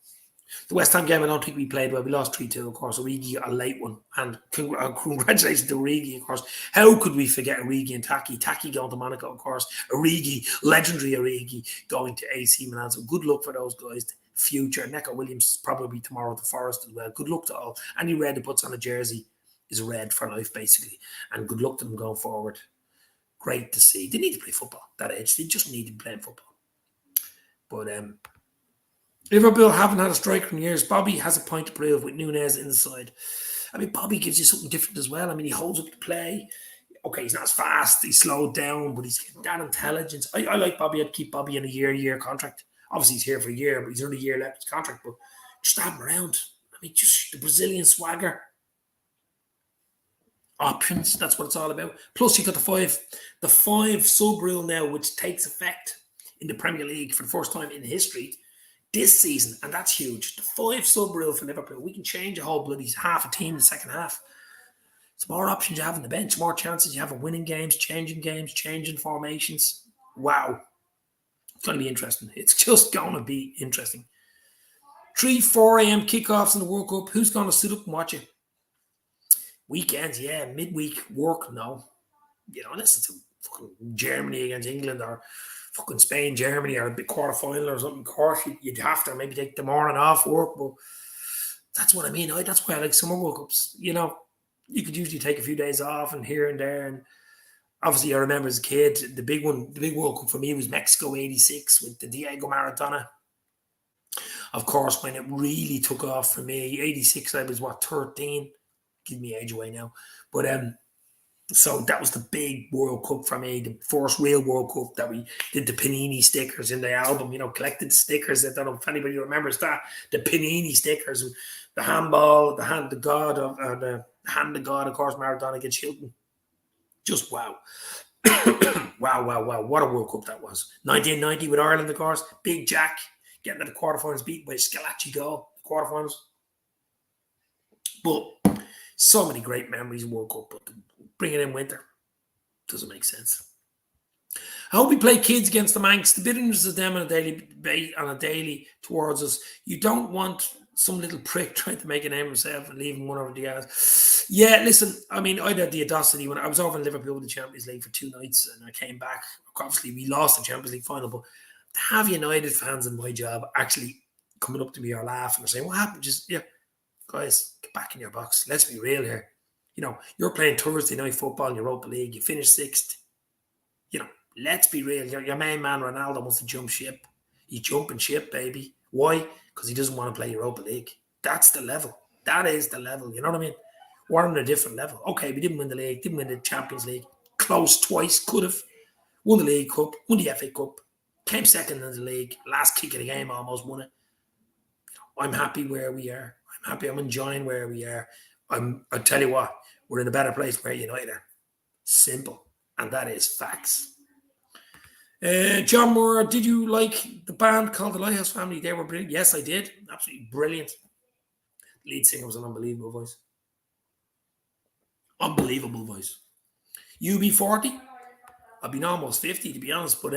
the West Ham game, I don't think we played well. We lost 3-2, of course. Origi got a late one. And congratulations to Origi, of course. How could we forget Origi and Taki? Taki going to Monaco, of course. Origi, legendary Origi, going to AC Milan. So good luck for those guys. Future. Neco Williams probably tomorrow to Forest as well. Good luck to all. Any red that puts on a jersey is red for life, basically. And good luck to them going forward. Great to see. They need to play football at that age. They just need to play football. But Liverpool haven't had a striker in years. Bobby has a point to prove with Nunez in the side. I mean, Bobby gives you something different as well. I mean, he holds up the play. Okay, he's not as fast. He's slowed down, but he's getting that intelligence. I like Bobby. I'd keep Bobby in a year contract. Obviously, he's here for a year, but he's only a year left his contract. But just have him around. I mean, just the Brazilian swagger. Options, that's what it's all about. Plus, you got the five sub rule now, which takes effect in the Premier League for the first time in history this season, and that's huge. The 5 sub rule for Liverpool, we can change a whole bloody half a team in the second half. It's more options you have on the bench, more chances you have of winning games, changing formations. Wow. It's going to be interesting. It's just going to be interesting. 4 a.m. kickoffs in the World Cup. Who's going to sit up and watch it? Weekends, yeah. Midweek work, no. Unless it's fucking Germany against England or fucking Spain, Germany, or a big quarter final or something. Of course, you'd have to maybe take the morning off work, but that's what I mean. That's why I like summer World Cups. You could usually take a few days off and here and there. And obviously, I remember as a kid, the big World Cup for me was Mexico '86 with the Diego Maradona. Of course, when it really took off for me, '86, I was 13. Give me age away now, but so that was the big World Cup for me, the first real World Cup that we did the Panini stickers in the album, collected stickers. I don't know if anybody remembers that. The Panini stickers, the handball, the hand of God, of course, Maradona against Hilton. Just wow. wow. What a World Cup that was. 1990 with Ireland, of course. Big Jack getting to the quarterfinals, beat by Scalacci goal, the quarterfinals. But so many great memories of World Cup, but bringing in winter doesn't make sense. I hope we play kids against the Manx. The bitterness of them on a daily towards us. You don't want some little prick trying to make a name of himself and leaving one over Diaz. Yeah, listen, I mean, I had the audacity when I was over in Liverpool with the Champions League for 2 nights and I came back. Obviously, we lost the Champions League final, but to have United fans in my job actually coming up to me or laughing or saying, what happened? Guys, get back in your box. Let's be real here. You're playing Thursday night football in Europa League. You finished 6th. Let's be real. Your main man, Ronaldo, wants to jump ship. He's jumping ship, baby. Why? Because he doesn't want to play Europa League. That's the level. That is the level. You know what I mean? We're on a different level. Okay, we didn't win the league. Didn't win the Champions League. Close twice. Could have. Won the League Cup. Won the FA Cup. Came second in the league. Last kick of the game, almost won it. I'm happy where we are. I'm happy. I'm enjoying where we are. I tell you what, we're in a better place where United are. Simple. And that is facts. John Moore, did you like the band called the Lighthouse Family? They were brilliant. Yes, I did. Absolutely brilliant. The lead singer was an unbelievable voice. Unbelievable voice. UB40? I've been almost 50, to be honest, but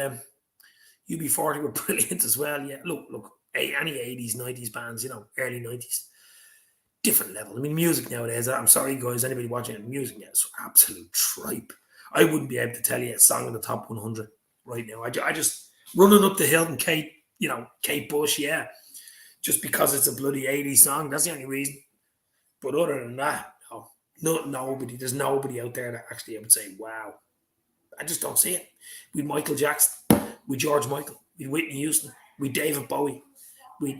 UB40 were brilliant as well. Yeah, look, any 80s, 90s bands, early 90s. Different level. I mean, music nowadays, I'm sorry, guys, anybody watching it, music now is absolute tripe. I wouldn't be able to tell you a song in the top 100 right now. I just, running up the hill and Kate Bush, yeah, just because it's a bloody 80s song, that's the only reason. But other than that, nobody, there's nobody out there that actually I would say, wow. I just don't see it. With Michael Jackson, with George Michael, with Whitney Houston, with David Bowie, with,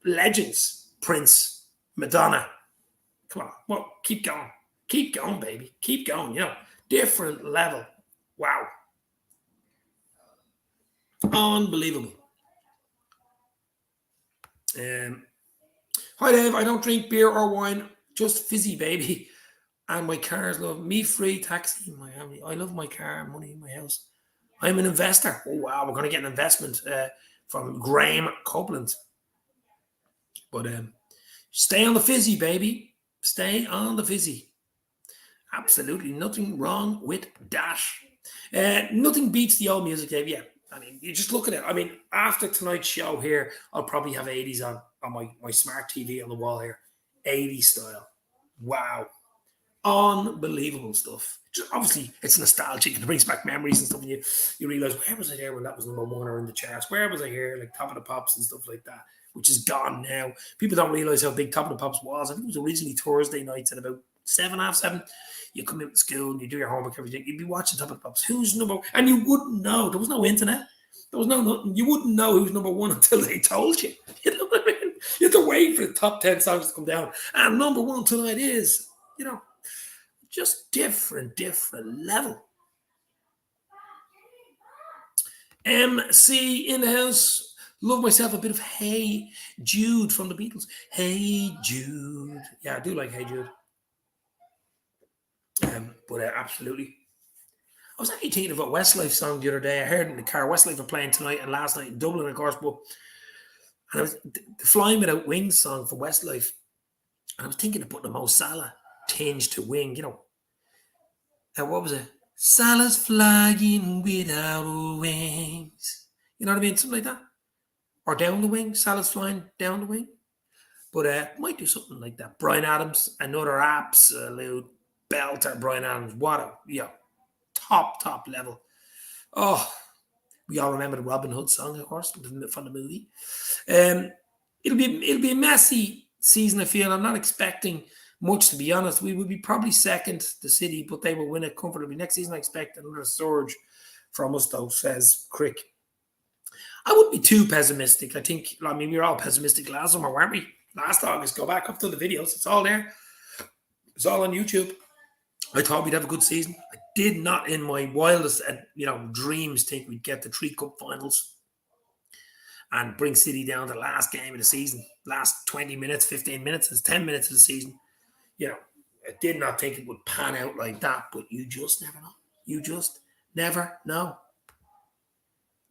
legends, Prince, Madonna. Come on, well, keep going, baby, keep going. Different level. Wow, unbelievable. Hi Dave, I don't drink beer or wine, just fizzy, baby. And my cars love me. Free taxi in Miami. I love my car, money in my house. I'm an investor. Oh wow, we're going to get an investment from Graham Copeland. But stay on the fizzy, baby. Stay on the fizzy. Absolutely nothing wrong with that. Nothing beats the old music, Dave. Yeah, I mean, you just look at it. I mean, after tonight's show here, I'll probably have 80s on my smart TV on the wall here. 80s style. Wow. Unbelievable stuff. Just, obviously, it's nostalgic and it brings back memories and stuff. And you realize, where was I there when that was number one or in the charts? Where was I here, like Top of the Pops and stuff like that, which is gone now. People don't realize how big Top of the Pops was. I think it was originally Thursday nights at about 7, half 7. You come out to school and you do your homework every day. You'd be watching Top of the Pops. Who's number one? And you wouldn't know. There was no internet. There was no nothing. You wouldn't know who's number one until they told you. You know what I mean? You had to wait for the top 10 songs to come down. And number one tonight is, just different level. MC in the house. Love myself a bit of Hey Jude from the Beatles. Hey Jude. Yeah, I do like Hey Jude. But absolutely. I was actually thinking of a Westlife song the other day. I heard it in the car. Westlife are playing tonight and last night in Dublin, of course. But and I was the Flying Without Wings song for Westlife. And I was thinking of putting a Mo Salah tinge to Wing, what was it? Salah's flying without wings. You know what I mean? Something like that. Or Down the Wing. Salah's flying down the wing. But might do something like that. Bryan Adams, another absolute belter. Bryan Adams. What a top level. Oh, we all remember the Robin Hood song, of course, from the movie. It'll be a messy season, I feel. I'm not expecting much, to be honest. We will be probably second to City, but they will win it comfortably. Next season, I expect another surge from us, though, says Crick. I wouldn't be too pessimistic. We were all pessimistic last summer, weren't we? Last August, go back up to the videos. It's all there. It's all on YouTube. I thought we'd have a good season. I did not, in my wildest, dreams, think we'd get the 3 cup finals and bring City down to the last game of the season. Last 20 minutes, 15 minutes, it's 10 minutes of the season. I did not think it would pan out like that, but you just never know. You just never know.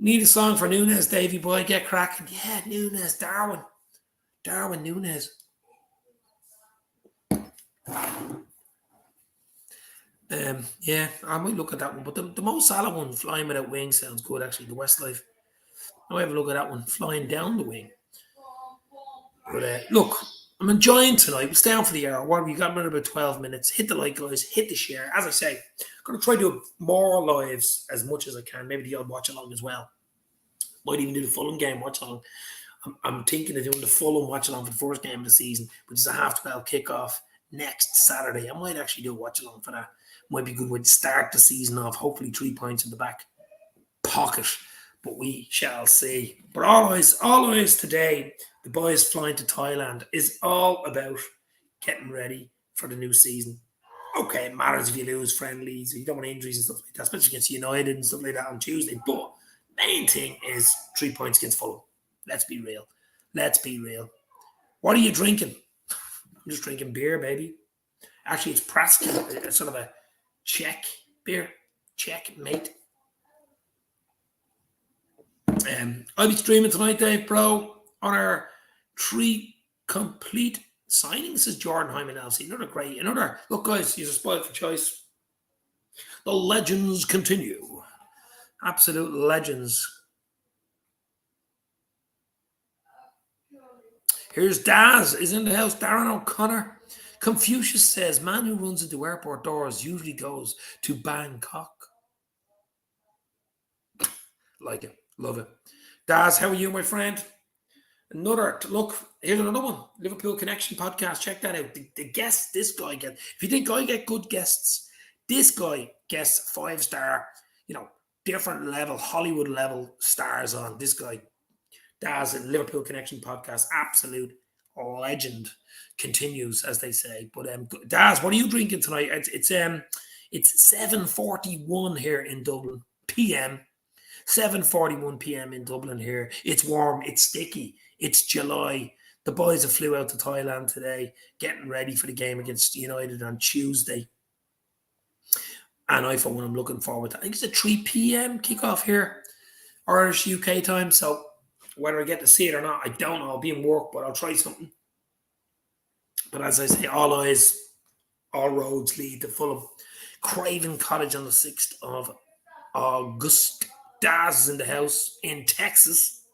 Need a song for Nunes, Davey boy. Get cracking. Yeah, Nunes, Darwin Nunes. Yeah, I might look at that one. But the Mo Salah one, Flying Without Wings, sounds good, actually. The Westlife. I'll have a look at that one, Flying Down the Wing. But look, I'm enjoying tonight. We'll stay on for the hour. What have we got? Another about 12 minutes. Hit the like, guys. Hit the share. As I say, I'm going to try to do more lives as much as I can. Maybe the odd watch along as well. Might even do the Fulham game watch along. I'm thinking of doing the Fulham watch along for the first game of the season, which is a 12:30 kickoff next Saturday. I might actually do a watch along for that. Might be a good way to start the season off. Hopefully 3 points in the back pocket. But we shall see. But all eyes today, the boys flying to Thailand, is all about getting ready for the new season. Okay, it matters if you lose friendlies, you don't want injuries and stuff like that, especially against United and stuff like that on Tuesday. But main thing is 3 points against Fulham. Let's be real. What are you drinking? I'm just drinking beer, baby. Actually, it's Praski. It's sort of a Czech beer. Czech, mate. I'll be streaming tonight, Dave, bro, on our 3 complete signings. This is Jordan Hyman LC. Look, guys, you're spoiled for choice. The legends continue. Absolute legends. Here's Diaz is in the house. Darren O'Connor. Confucius says, man who runs into airport doors usually goes to Bangkok. Like it. Love it. Daz, how are you, my friend? Here's another one. Liverpool Connection podcast. Check that out. The guests this guy gets. If you think I get good guests, this guy gets 5-star, different level, Hollywood level stars on. This guy, Diaz, in Liverpool Connection podcast, absolute legend, continues, as they say. But Diaz, what are you drinking tonight? It's 7:41 here in Dublin p.m. 7:41 p.m. in Dublin here. It's warm, it's sticky, it's July. The boys have flew out to Thailand today, getting ready for the game against United on Tuesday. And I, for one, I'm looking forward to. I think it's a 3 p.m. kickoff here, Irish UK time. So whether I get to see it or not, I don't know. I'll be in work, but I'll try something. But as I say, all roads lead to Fulham. Craven Cottage on the 6th of August. Daz is in the house in Texas.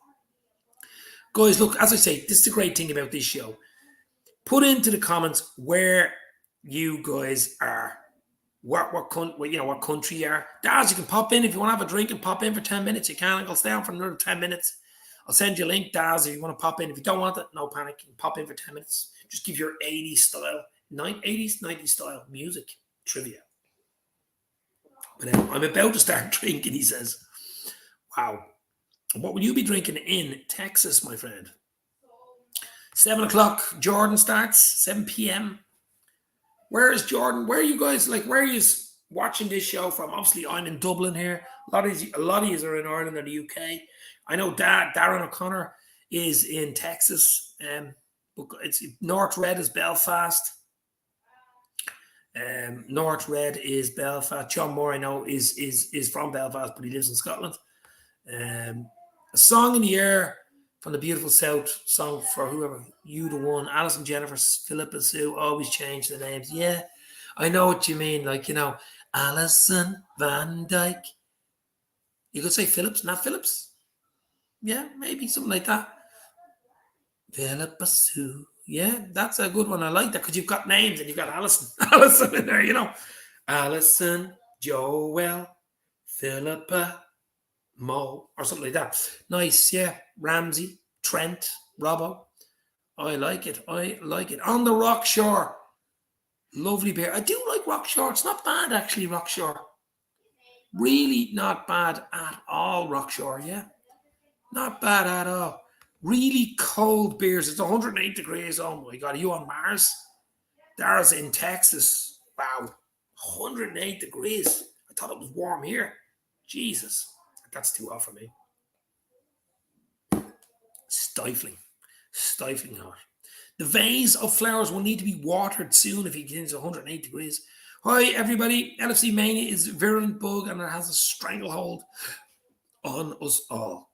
Guys, look, as I say, this is the great thing about this show. Put into the comments where you guys are. What country you are. Daz, you can pop in if you want to have a drink and pop in for 10 minutes. You can. I'll stay on for another 10 minutes. I'll send you a link, Daz, if you want to pop in. If you don't want it, no panic. You can pop in for 10 minutes. Just give your 80s style, 80s, 90s style music trivia. But I'm about to start drinking, he says. Wow. What will you be drinking in Texas, my friend? 7 o'clock, Jordan starts, 7 p.m. Where is Jordan? Where are you guys, where are you watching this show from? Obviously, I'm in Dublin here. A lot of you are in Ireland or the UK. I know Darren O'Connor is in Texas. It's North Red is Belfast. North Red is Belfast. John Moore, I know, is from Belfast, but he lives in Scotland. A song in the air from the beautiful South, song for whoever, you the one, Alison, Jennifer, Philippa, Sue, always change the names. Yeah, I know what you mean. Alison Van Dyke. You could say Phillips, not Phillips. Yeah, maybe something like that. Philippa Sue. Yeah, that's a good one. I like that because you've got names and you've got Alison in there, Alison, Joel, Philippa, Mo, or something like that. Nice, yeah. Ramsey, Trent, Robbo. I like it. On the Rock Shore. Lovely beer. I do like Rock Shore. It's not bad, actually, Rock Shore. Really not bad at all, Rock Shore, yeah. Not bad at all. Really cold beers. It's 108 degrees. Oh, my God. Are you on Mars? There's in Texas. Wow. 108 degrees. I thought it was warm here. Jesus. That's too hot for me. Stifling hot. The vase of flowers will need to be watered soon if it gets 108 degrees. Hi, everybody. LFC Mania is a virulent bug and it has a stranglehold on us all.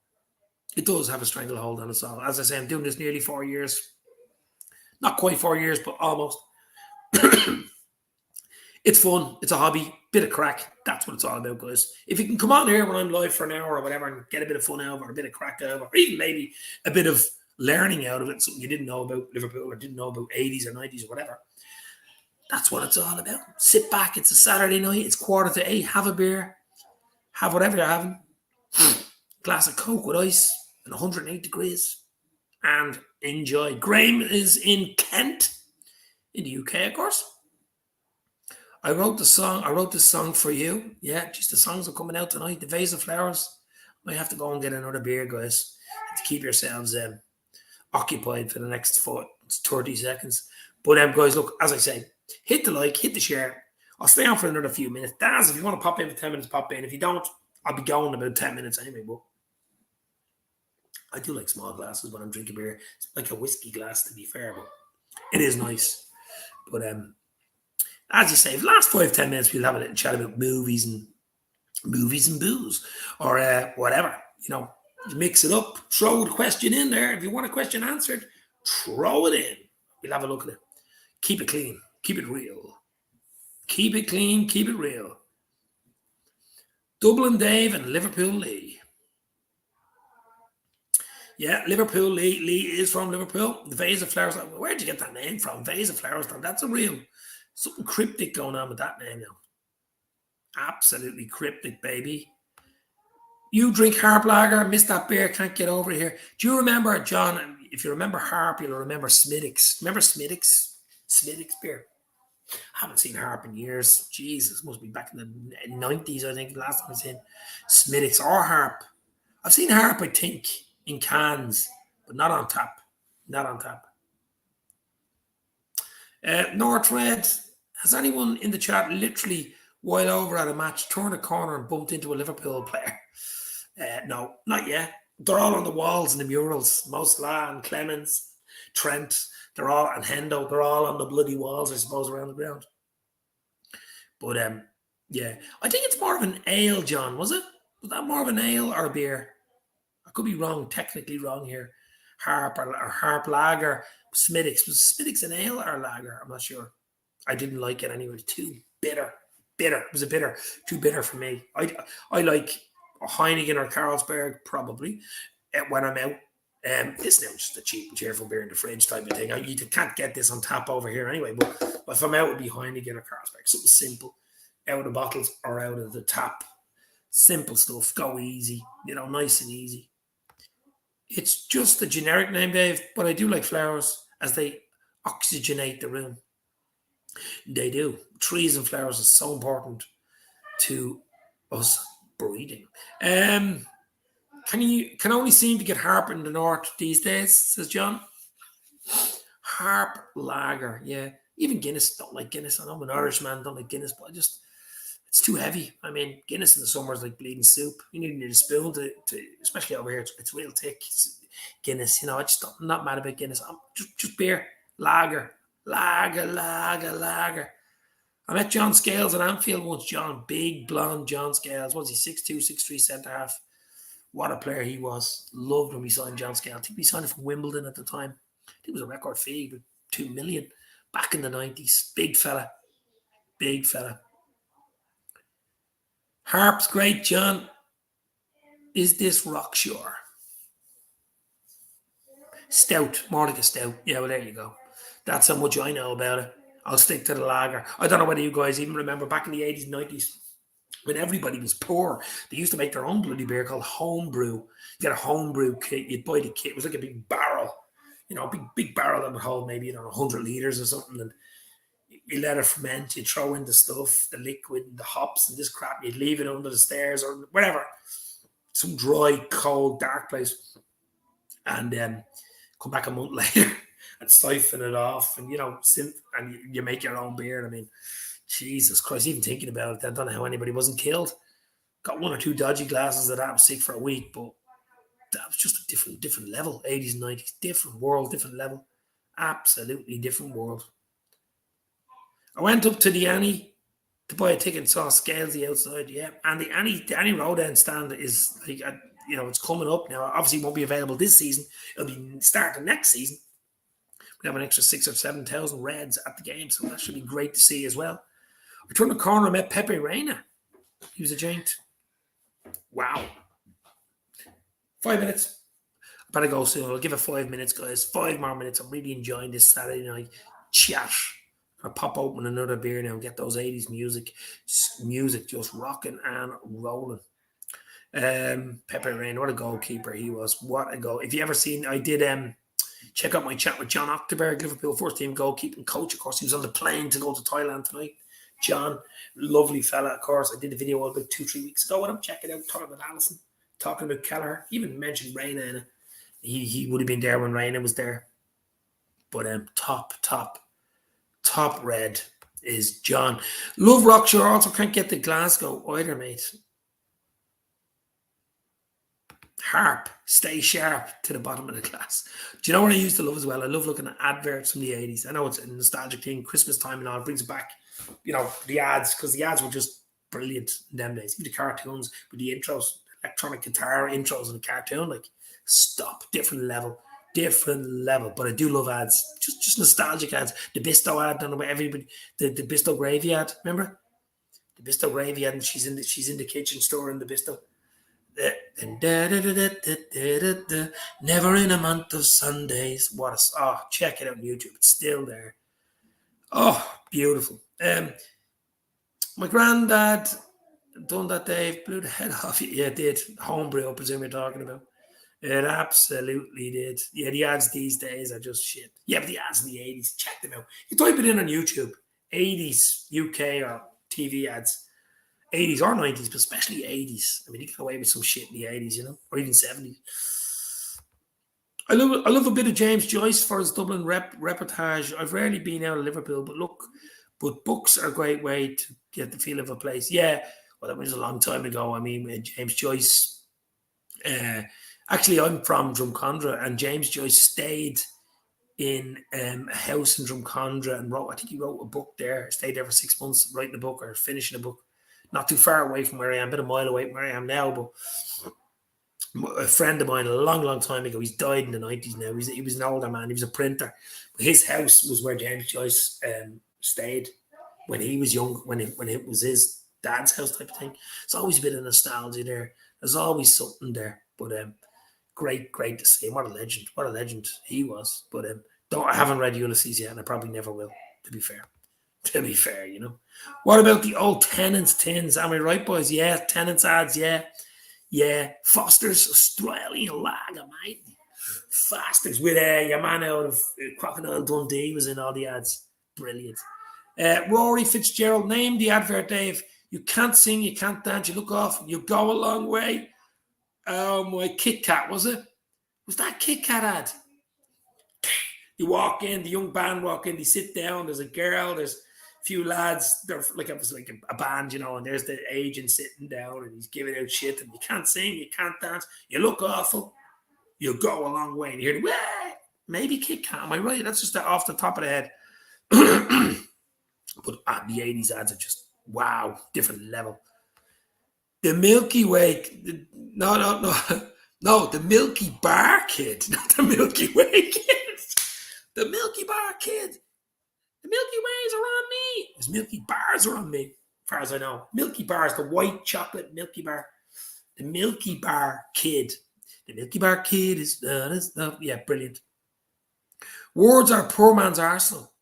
It does have a stranglehold on us all. As I say, I'm doing this nearly 4 years. Not quite 4 years, but almost. It's fun. It's a hobby. Bit of crack. That's what it's all about, guys. If you can come on here when I'm live for an hour or whatever and get a bit of fun out of it, or a bit of crack out of it, or even maybe a bit of learning out of it, something you didn't know about Liverpool or didn't know about 80s or 90s or whatever. That's what it's all about. Sit back. It's a Saturday night. It's 7:45. Have a beer. Have whatever you're having. Glass of Coke with ice and 108 degrees. And enjoy. Graham is in Kent, in the UK, of course. I wrote this song for you. Yeah, just the songs are coming out tonight. The Vase of Flowers. I have to go and get another beer, guys, to keep yourselves occupied for the next 30 seconds. But guys, look, as I say, hit the like, hit the share. I'll stay on for another few minutes. Daz, if you want to pop in for 10 minutes, pop in. If you don't, I'll be going about 10 minutes anyway. But I do like small glasses when I'm drinking beer. It's like a whiskey glass, to be fair, but it is nice. But as you say, the last 5-10 minutes, we'll have a little chat about movies and booze or whatever. Mix it up. Throw the question in there. If you want a question answered, throw it in. We'll have a look at it. Keep it clean. Keep it real. Keep it clean. Keep it real. Dublin Dave and Liverpool Lee. Yeah, Liverpool Lee. Lee is from Liverpool. The Vase of Flowers. Where'd you get that name from? Vase of Flowers. That's a real... something cryptic going on with that name now. Absolutely cryptic, baby. You drink Harp Lager, miss that beer, can't get over here. Do you remember, John, if you remember Harp, you'll remember Smittix. Remember Smittix? Smittix beer. I haven't seen harp in years. Jesus, must be back in the 90s, I think, the last time I seen Smittix or harp. I've seen harp, I think, in cans, but not on tap. Not on tap. North Red, has anyone in the chat literally, while over at a match, turned a corner and bumped into a Liverpool player? No, not yet. They're all on the walls and the murals. Mo Salah and Clemens, Trent, they're all, and Hendo, they're all on the bloody walls, I suppose, around the ground. But yeah, I think it's more of an ale, John, was it? Was that more of an ale or a beer? I could be wrong, technically wrong here. Harp or harp lager, Smittix. Was Smittix an ale or a lager? I'm not sure. I didn't like it anyway. Too bitter. Bitter. It was a bitter. Too bitter for me. I like a Heineken or Carlsberg probably when I'm out. This now just a cheap and cheerful beer in the fridge type of thing. You can't get this on tap over here anyway. But if I'm out, it would be Heineken or Carlsberg. Something simple, out of the bottles or out of the tap. Simple stuff. Go easy. Nice and easy. It's just a generic name, Dave, but I do like flowers as they oxygenate the room. They do. Trees and flowers are so important to us breeding. Can only seem to get harp in the north these days, says John. Harp lager, yeah. Even Guinness, don't like Guinness. I know I'm an Irishman, don't like Guinness, but it's too heavy. I mean, Guinness in the summer is like bleeding soup. You need a spoon to especially over here. It's real thick. It's Guinness, I'm not mad about Guinness. I'm just beer, lager. I met John Scales at Anfield once. John, big blonde John Scales. Was he 6'2", 6'3", centre half? What a player he was. Loved when we signed John Scales. I think we signed him from Wimbledon at the time. I think it was a record fee, but 2 million back in the 90s. Big fella. Harp's great, John. Is this Rockshore? Stout, more like a stout. Yeah, well, there you go. That's how much I know about it. I'll stick to the lager. I don't know whether you guys even remember back in the 80s and 90s when everybody was poor. They used to make their own bloody beer called homebrew. You get a homebrew kit. You'd buy the kit. It was like a big barrel, a big barrel that would hold maybe 100 litres or something. And you let it ferment. You throw in the stuff, the liquid, the hops, and this crap. You'd leave it under the stairs or whatever, some dry, cold, dark place, and then come back a month later and siphon it off, and and you make your own beer. I mean, Jesus Christ! Even thinking about it, I don't know how anybody wasn't killed. Got one or two dodgy glasses of that. I was sick for a week, but that was just a different level. 80s and 90s, different world, different level, absolutely different world. I went up to the Annie to buy a ticket and saw Scalesy outside. Yeah, and the Annie Road End stand is like, it's coming up now. Obviously, it won't be available this season. It'll be starting next season. We have an extra 6,000 or 7,000 Reds at the game, so that should be great to see as well. I turned the corner and met Pepe Reina. He was a giant. Wow. 5 minutes. I better go soon. I'll give it 5 minutes, guys. 5 more minutes. I'm really enjoying this Saturday night chat. I'll pop open another beer now and get those 80s music just rocking and rolling. Pepe Reina, what a goalkeeper he was. What a goal. If you ever seen, I did check out my chat with John Octoberg, Liverpool first team goalkeeping coach. Of course, he was on the plane to go to Thailand tonight. John, lovely fella, of course. I did a video about 2-3 weeks ago with him. Check it out. Talking about Allison, talking about Kelleher. Even mentioned Reina in it. He would have been there when Reina was there. But top red is John. Love Rockshore. Also can't get to Glasgow either, mate. Harp, stay sharp to the bottom of the class. Do you know what I used to love as well? I love looking at adverts from the 80s. I know it's a nostalgic thing, Christmas time and all. It brings it back, the ads, because the ads were just brilliant in them days. Even the cartoons with the intros, electronic guitar intros in the cartoon, different level. But I do love ads, just nostalgic ads. The Bisto ad, don't know about everybody. The Bisto gravy ad, remember? The Bisto gravy ad, and she's in the kitchen store in the Bisto. Never in a month of Sundays. Check it out on YouTube. It's still there. Oh, beautiful. My granddad done that, Dave. Blew the head off you. Yeah, it did. Homebrew, I presume you're talking about. It absolutely did. Yeah, the ads these days are just shit. Yeah, but the ads in the 80s, check them out. You type it in on YouTube. 80s UK or TV ads. 80s or 90s, but especially 80s. I mean, you get away with some shit in the 80s, you know, or even 70s. I love a bit of James Joyce for his Dublin reportage. I've rarely been out of Liverpool, but books are a great way to get the feel of a place. Yeah, well, that was a long time ago. I mean, James Joyce. Actually, I'm from Drumcondra, and James Joyce stayed in a house in Drumcondra and wrote. I think he wrote a book there. Stayed there for 6 months, writing a book or finishing a book. Not too far away from where I am, about a mile away from where I am now, but a friend of mine a long, long time ago. He's died in the 90s now. He was an older man. He was a printer. But his house was where James Joyce stayed when he was young, when it was his dad's house type of thing. It's always a bit of nostalgia there. There's always something there. But great to see him. What a legend. What a legend he was. But I haven't read Ulysses yet, and I probably never will, to be fair. To be fair, you know. What about the old Tennent's tins? Am I right, boys? Yeah, Tennent's ads, yeah. Yeah, Foster's Australian Lager, mate. Foster's with your man out of Crocodile Dundee was in all the ads. Brilliant. Rory Fitzgerald, name the advert, Dave. You can't sing, you can't dance, you look off, you go a long way. Oh, my Kit Kat, was it? Was that Kit Kat ad? You walk in, the young band walk in, they sit down, there's a girl, there's a few lads, they're like it was like a band, you know, and there's the agent sitting down and he's giving out shit, and you can't sing, you can't dance, you look awful, you go a long way, and you hear, wah! Maybe Kit Kat, am I right? That's just off the top of the head. But the 80s ads are just, wow, different level. The Milky Way, no, the Milky Bar Kid, not the Milky Way Kid. The Milky Bar Kid. The Milky Ways are on me. There's Milky Bars are on me, as far as I know. Milky Bars, the white chocolate Milky Bar. The Milky Bar Kid. The Milky Bar Kid is, yeah, brilliant. Words are poor man's arsenal.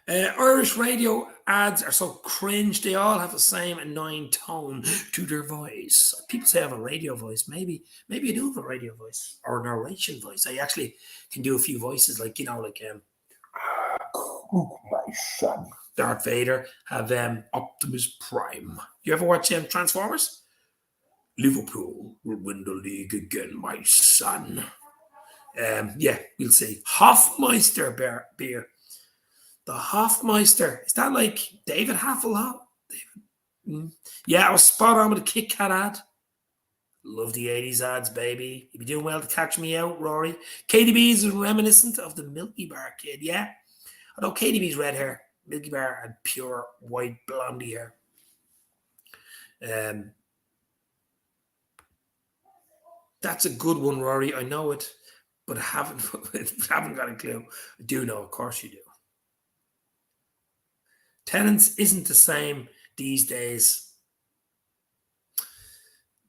Irish radio ads are so cringe. They all have the same annoying tone to their voice. People say I have a radio voice. Maybe I do have a radio voice or a narration voice. I actually can do a few voices, like, you know, like my son, Darth Vader, have Optimus Prime. You ever watch Transformers? Liverpool will win the league again, my son. Yeah, we'll see. Hofmeister beer. The Hofmeister. Is that like David Hasselhoff? Yeah, I was spot on with the Kit Kat ad. Love the 80s ads, baby. You'd be doing well to catch me out, Rory. KDB's is reminiscent of the Milky Bar Kid, yeah. Although KDB's red hair, Milky Bar had pure white blondie hair. That's a good one, Rory. I know it, but I haven't got a clue. I do know, of course you do. Tennent's isn't the same these days.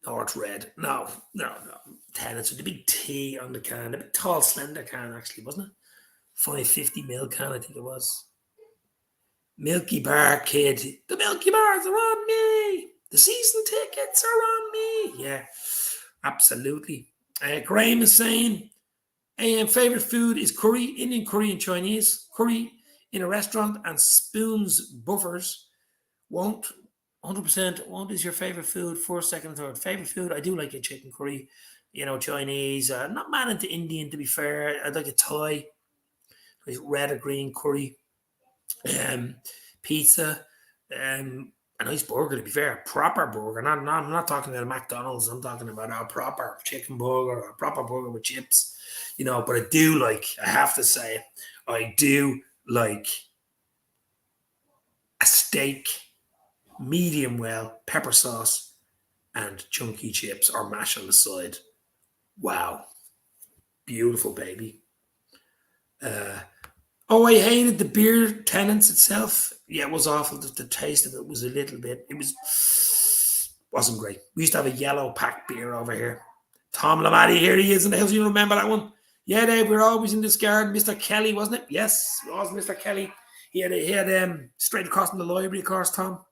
No, it's red. No. Tennent's with the big T on the can. A big tall, slender can, actually, wasn't it? 550ml can, I think it was. Milky Bar Kid. The Milky Bars are on me. The season tickets are on me. Yeah, absolutely. Graham is saying, favorite food is curry, Indian curry and Chinese. Curry in a restaurant and spoons buffers. Won't 100% won't is your favorite food. First, second, third. Favorite food, I do like a chicken curry, you know, Chinese. Not mad into Indian, to be fair. I'd like a Thai, like red or green curry. Pizza, a nice burger, to be fair. Proper burger. I'm not talking about a McDonald's. I'm talking about a proper chicken burger, a proper burger with chips. You know, but I have to say, I do like a steak, medium well, pepper sauce, and chunky chips or mash on the side. Wow. Beautiful, baby. I hated the beer Tennent's itself. Yeah, it was awful. The taste of it was a little bit, wasn't great. We used to have a yellow pack beer over here. Tom Lamatti, here he is in the house. You remember that one? Yeah, Dave, we were always in this garden. Mr. Kelly, wasn't it? Yes, it was Mr. Kelly. He had straight across from the library, of course, Tom.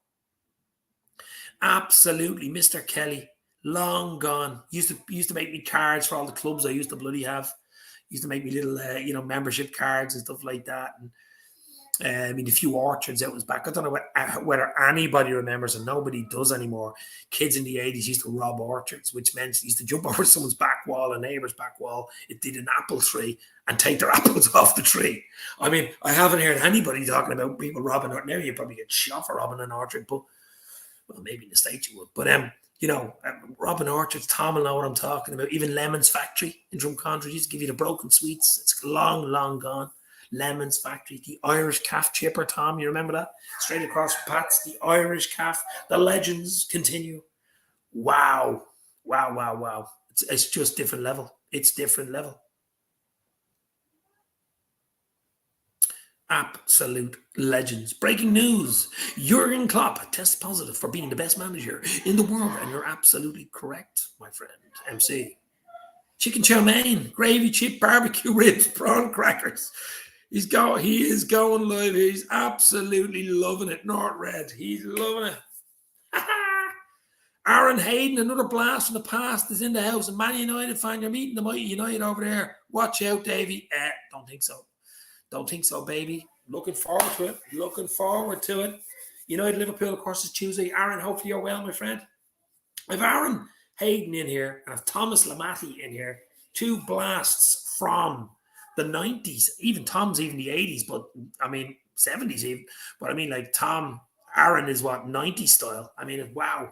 Absolutely, Mr. Kelly. Long gone. Used to make me cards for all the clubs I used to bloody have. Used to make me little, membership cards and stuff like that. And I mean, a few orchards out his back. I don't know whether anybody remembers, and nobody does anymore. Kids in the 80s used to rob orchards, which meant they used to jump over someone's back wall, a neighbour's back wall, it did an apple tree, and take their apples off the tree. I mean, I haven't heard anybody talking about people robbing orchards. Now you probably get shot for robbing an orchard, but, well, maybe in the States you would. But, robbing orchards, Tom will know what I'm talking about. Even Lemon's Factory in Drumcondra used to give you the broken sweets. It's long, long gone. Lemon's Factory, the Irish calf chipper, Tom, you remember that? Straight across from Pat's, the Irish calf. The legends continue. Wow. Wow, wow, wow. It's just different level. It's different level. Absolute legends. Breaking news. Jurgen Klopp tests positive for being the best manager in the world. And you're absolutely correct, my friend, MC. Chicken chow mein, gravy chip, barbecue ribs, prawn crackers. He is going live. He's absolutely loving it. Not red. He's loving it. Aaron Hayden, another blast from the past, is in the house. And Man United fan, you're meeting the mighty United over there. Watch out, Davey. Don't think so. Don't think so, baby. Looking forward to it. Looking forward to it. United Liverpool, of course, is Tuesday. Aaron, hopefully you're well, my friend. I've Aaron Hayden in here and I've Thomas Lamatti in here. Two blasts from the 90s. Even Tom's even the 80s, but I mean 70s even. But I mean, like Aaron is what, 90s style. I mean, wow.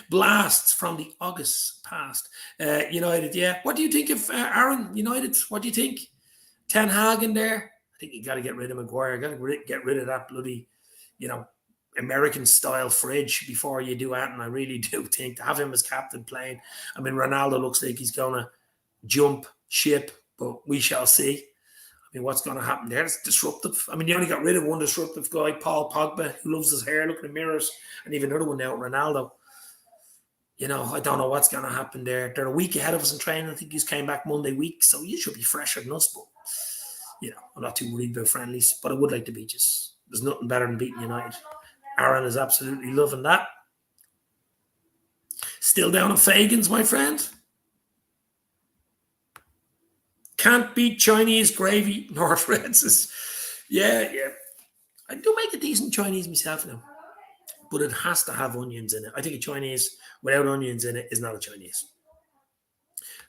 Blasts from the August past. United, yeah. What do you think of Aaron United? What do you think? Ten Hag in there. I think you got to get rid of Maguire. Got to get rid of that bloody, American style fridge before you do that. And I really do think to have him as captain playing. I mean, Ronaldo looks like he's gonna jump ship, but we shall see. I mean, what's going to happen there? It's disruptive. I mean, you only got rid of one disruptive guy, Paul Pogba, who loves his hair, looking in mirrors, and even another one now, Ronaldo. I don't know what's going to happen there. They're a week ahead of us in training. I think he's came back Monday week, so you should be fresher than us. But, I'm not too worried about friendlies, but I would like to beat us. There's nothing better than beating United. Aaron is absolutely loving that. Still down on Fagans, my friend. Can't beat Chinese gravy, North Reds. Yeah. I do make a decent Chinese myself now, but it has to have onions in it. I think a Chinese without onions in it is not a Chinese.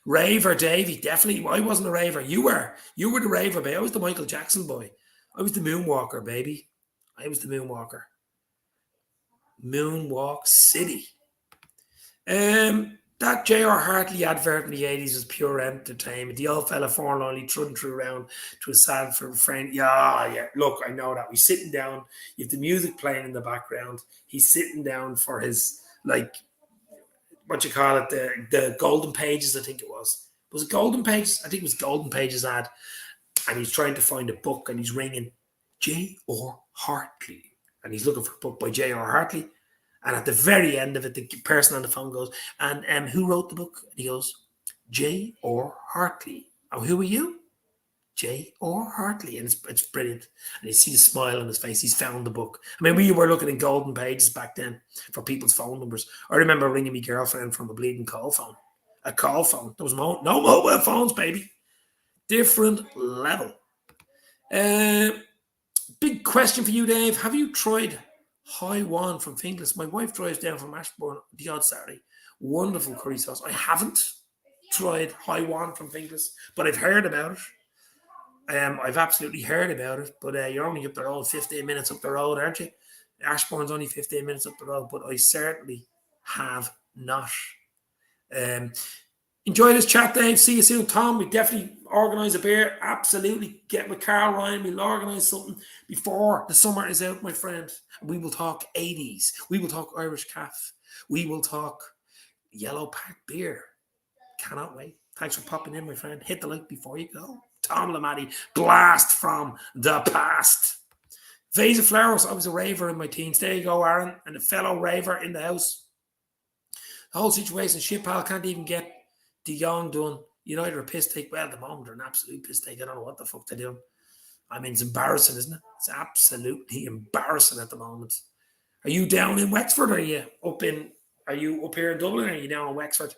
Raver, Davey, definitely. I wasn't a raver. You were. You were the raver, baby. I was the Michael Jackson boy. I was the moonwalker, baby. I was the moonwalker. Moonwalk City. That J.R. Hartley advert in the 80s was pure entertainment. The old fella forlornly trudging through around to a sad for a friend. Yeah. Look, I know that. He's sitting down. You have the music playing in the background. He's sitting down for his, what you call it, the Golden Pages, I think it was. Was it Golden Pages? I think it was Golden Pages ad. And he's trying to find a book and he's ringing J.R. Hartley. And he's looking for a book by J.R. Hartley. And at the very end of it, the person on the phone goes, and who wrote the book? And he goes, J.R. Hartley. Oh, who are you? J.R. Hartley. And it's brilliant. And you see the smile on his face. He's found the book. I mean, we were looking in Golden Pages back then for people's phone numbers. I remember ringing my girlfriend from a bleeding call phone. A call phone. There was no mobile phones, baby. Different level. Big question for you, Dave. Have you tried High One from Finglas? My wife drives down from Ashbourne the odd Saturday. Wonderful curry sauce. I haven't tried High One from Finglas, but I've heard about it. I've absolutely heard about it, but you're only up the road, 15 minutes up the road, aren't you? Ashbourne's only 15 minutes up the road, but I certainly have not. Enjoy this chat, Dave. See you soon, Tom. We definitely organise a beer. Absolutely. Get with Carl Ryan. We'll organise something before the summer is out, my friend. We will talk 80s. We will talk Irish calf. We will talk Yellow Pack beer. Cannot wait. Thanks for popping in, my friend. Hit the like before you go. Tom Lamatti, blast from the past. Vase of flowers. I was a raver in my teens. There you go, Aaron. And a fellow raver in the house. The whole situation, shit, pal, can't even get De Jong done. United are a piss take. Well, at the moment, they're an absolute piss take. I don't know what the fuck they're doing. I mean, it's embarrassing, isn't it? It's absolutely embarrassing at the moment. Are you down in Wexford? Or are you up here in Dublin? Or are you down in Wexford?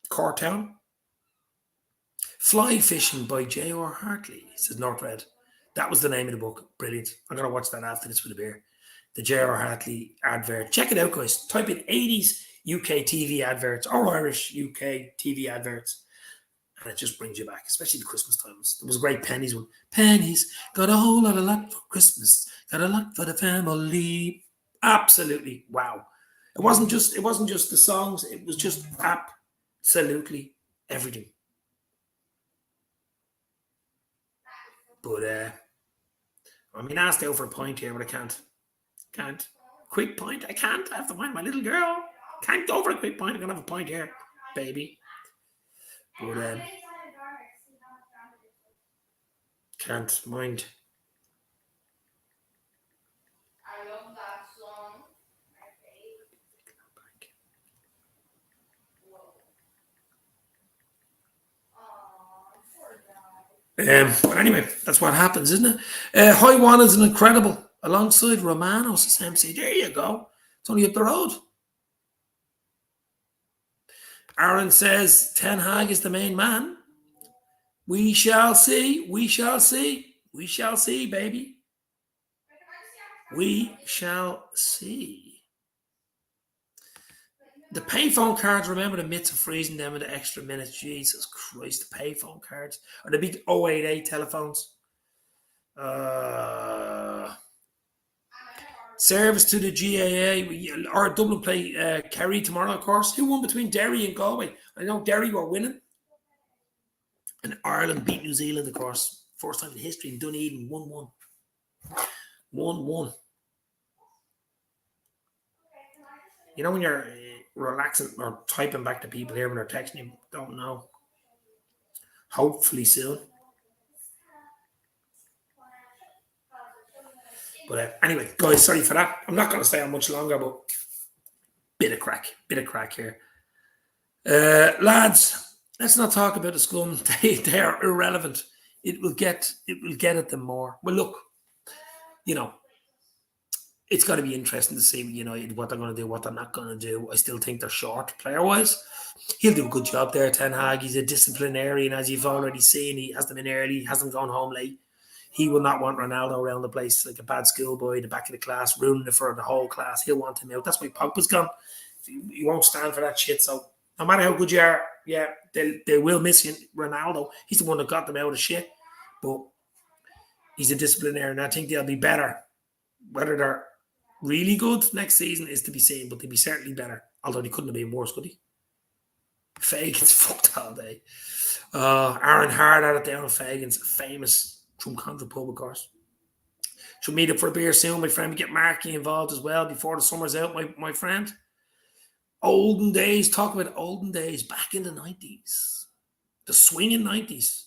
Corktown? Fly fishing by J.R. Hartley, says Northred. That was the name of the book. Brilliant. I'm going to watch that after this with a beer. The J.R. Hartley advert. Check it out, guys. Type in 80s UK TV adverts or Irish UK TV adverts. And it just brings you back, especially the Christmas times. There was a great Pennies one. Pennies, got a whole lot of luck for Christmas. Got a lot for the family. Absolutely. Wow. It wasn't just the songs. It was just absolutely everything. But I'm being asked out for a pint here, but I can't. Quick pint. I can't. I have to mind my little girl. Can't go for a quick pint. I'm gonna have a pint here, baby. But can't mind. I love that song. But anyway, that's what happens, isn't it? High One is an incredible alongside Romanos as MC. There you go. It's only up the road. Aaron says Ten Hag is the main man. We shall see. We shall see. We shall see, baby. We shall see. The payphone cards, remember the myths of freezing them in the extra minutes? Jesus Christ, the payphone cards. Or the big 088 telephones. Service to the GAA. Our Dublin play Kerry tomorrow, of course. Who won between Derry and Galway? I know Derry were winning. And Ireland beat New Zealand, of course. First time in history in Dunedin, 1-1. 1-1. You know when you're relaxing or typing back to people here when they're texting you, don't know. Hopefully soon. But anyway, guys, sorry for that. I'm not going to stay on much longer, but bit of crack here. Lads, let's not talk about the scum. They are irrelevant. It will get at them more. Well, look, you know, it's got to be interesting to see United, what they're going to do, what they're not going to do. I still think they're short player-wise. He'll do a good job there, Ten Hag. He's a disciplinarian, as you've already seen. He has them in early, has them going home late. He will not want Ronaldo around the place like a bad schoolboy, the back of the class, ruining it for the whole class. He'll want him out. That's why Pogba's gone. He won't stand for that shit. So no matter how good you are, yeah, they will miss you. Ronaldo, he's the one that got them out of shit. But he's a disciplinarian. I think they'll be better. Whether they're really good next season is to be seen, but they'll be certainly better. Although they couldn't have been worse, could he? Fagan's fucked all day. Aaron Hard had it down on Fagan's famous Drumcondra pub, of course. Should meet up for a beer soon, my friend. We get Marky involved as well before the summer's out, my friend. Olden days, talk about olden days back in the 90s. The swinging 90s.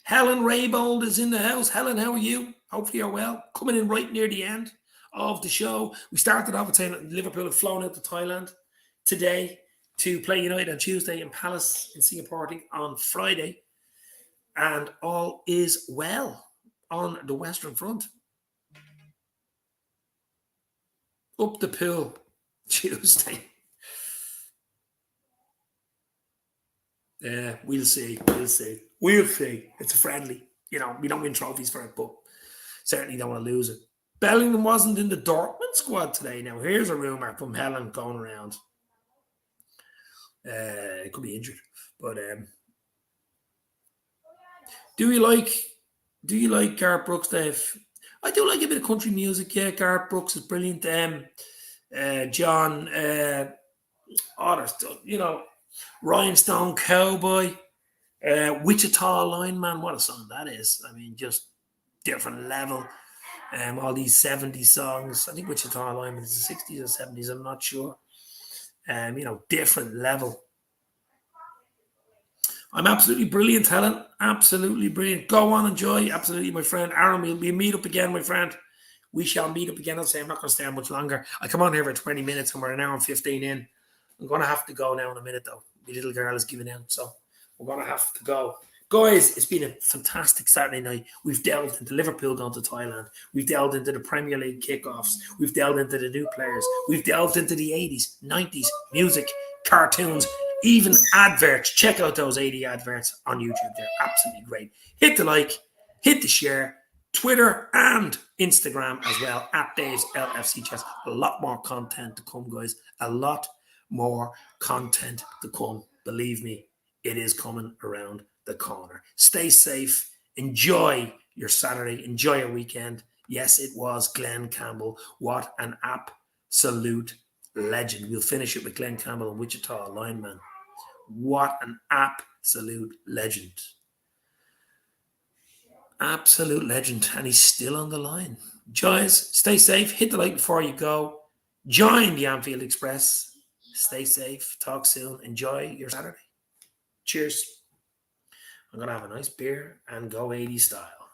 Helen Raybold is in the house. Helen, how are you? Hopefully you're well. Coming in right near the end of the show. We started off with saying Liverpool have flown out to Thailand today to play United on Tuesday and Palace in Singapore, I think, on Friday. And all is well on the Western Front. Up the pool Tuesday. Yeah, we'll see. It's a friendly. We don't win trophies for it, but certainly don't want to lose it. Bellingham wasn't in the Dortmund squad today. Now, here's a rumour from Helen going around. It could be injured. But do you like Garth Brooks, Dave? I do like a bit of country music. Yeah, Garth Brooks is brilliant. John, Rhinestone Cowboy, Wichita Lineman. What a song that is! I mean, just different level. All these 70s songs. I think Wichita Lineman is the 60s or 70s. I'm not sure. Different level. I'm absolutely brilliant, Helen. Absolutely brilliant. Go on, enjoy. Absolutely, my friend. Aaron, we'll meet up again, my friend. We shall meet up again. I'll say I'm not going to stay on much longer. I come on here for 20 minutes and we're an hour and 15 in. I'm going to have to go now in a minute, though. My little girl is giving out, so we're going to have to go. Guys, it's been a fantastic Saturday night. We've delved into Liverpool going to Thailand. We've delved into the Premier League kickoffs. We've delved into the new players. We've delved into the 80s, 90s, music, cartoons, even adverts. Check out those 80 adverts on YouTube. They're absolutely great. Hit the like, hit the share. Twitter and Instagram as well at Dave's LFC Chess. A lot more content to come, guys. A lot more content to come. Believe me, it is coming around the corner. Stay safe. Enjoy your Saturday. Enjoy your weekend. Yes, it was Glenn Campbell. What an absolute legend. We'll finish it with Glenn Campbell and Wichita lineman. What an absolute legend. Absolute legend. And he's still on the line. Guys, stay safe. Hit the like before you go. Join the Anfield Express. Stay safe. Talk soon. Enjoy your Saturday. Cheers. I'm going to have a nice beer and go 80 style.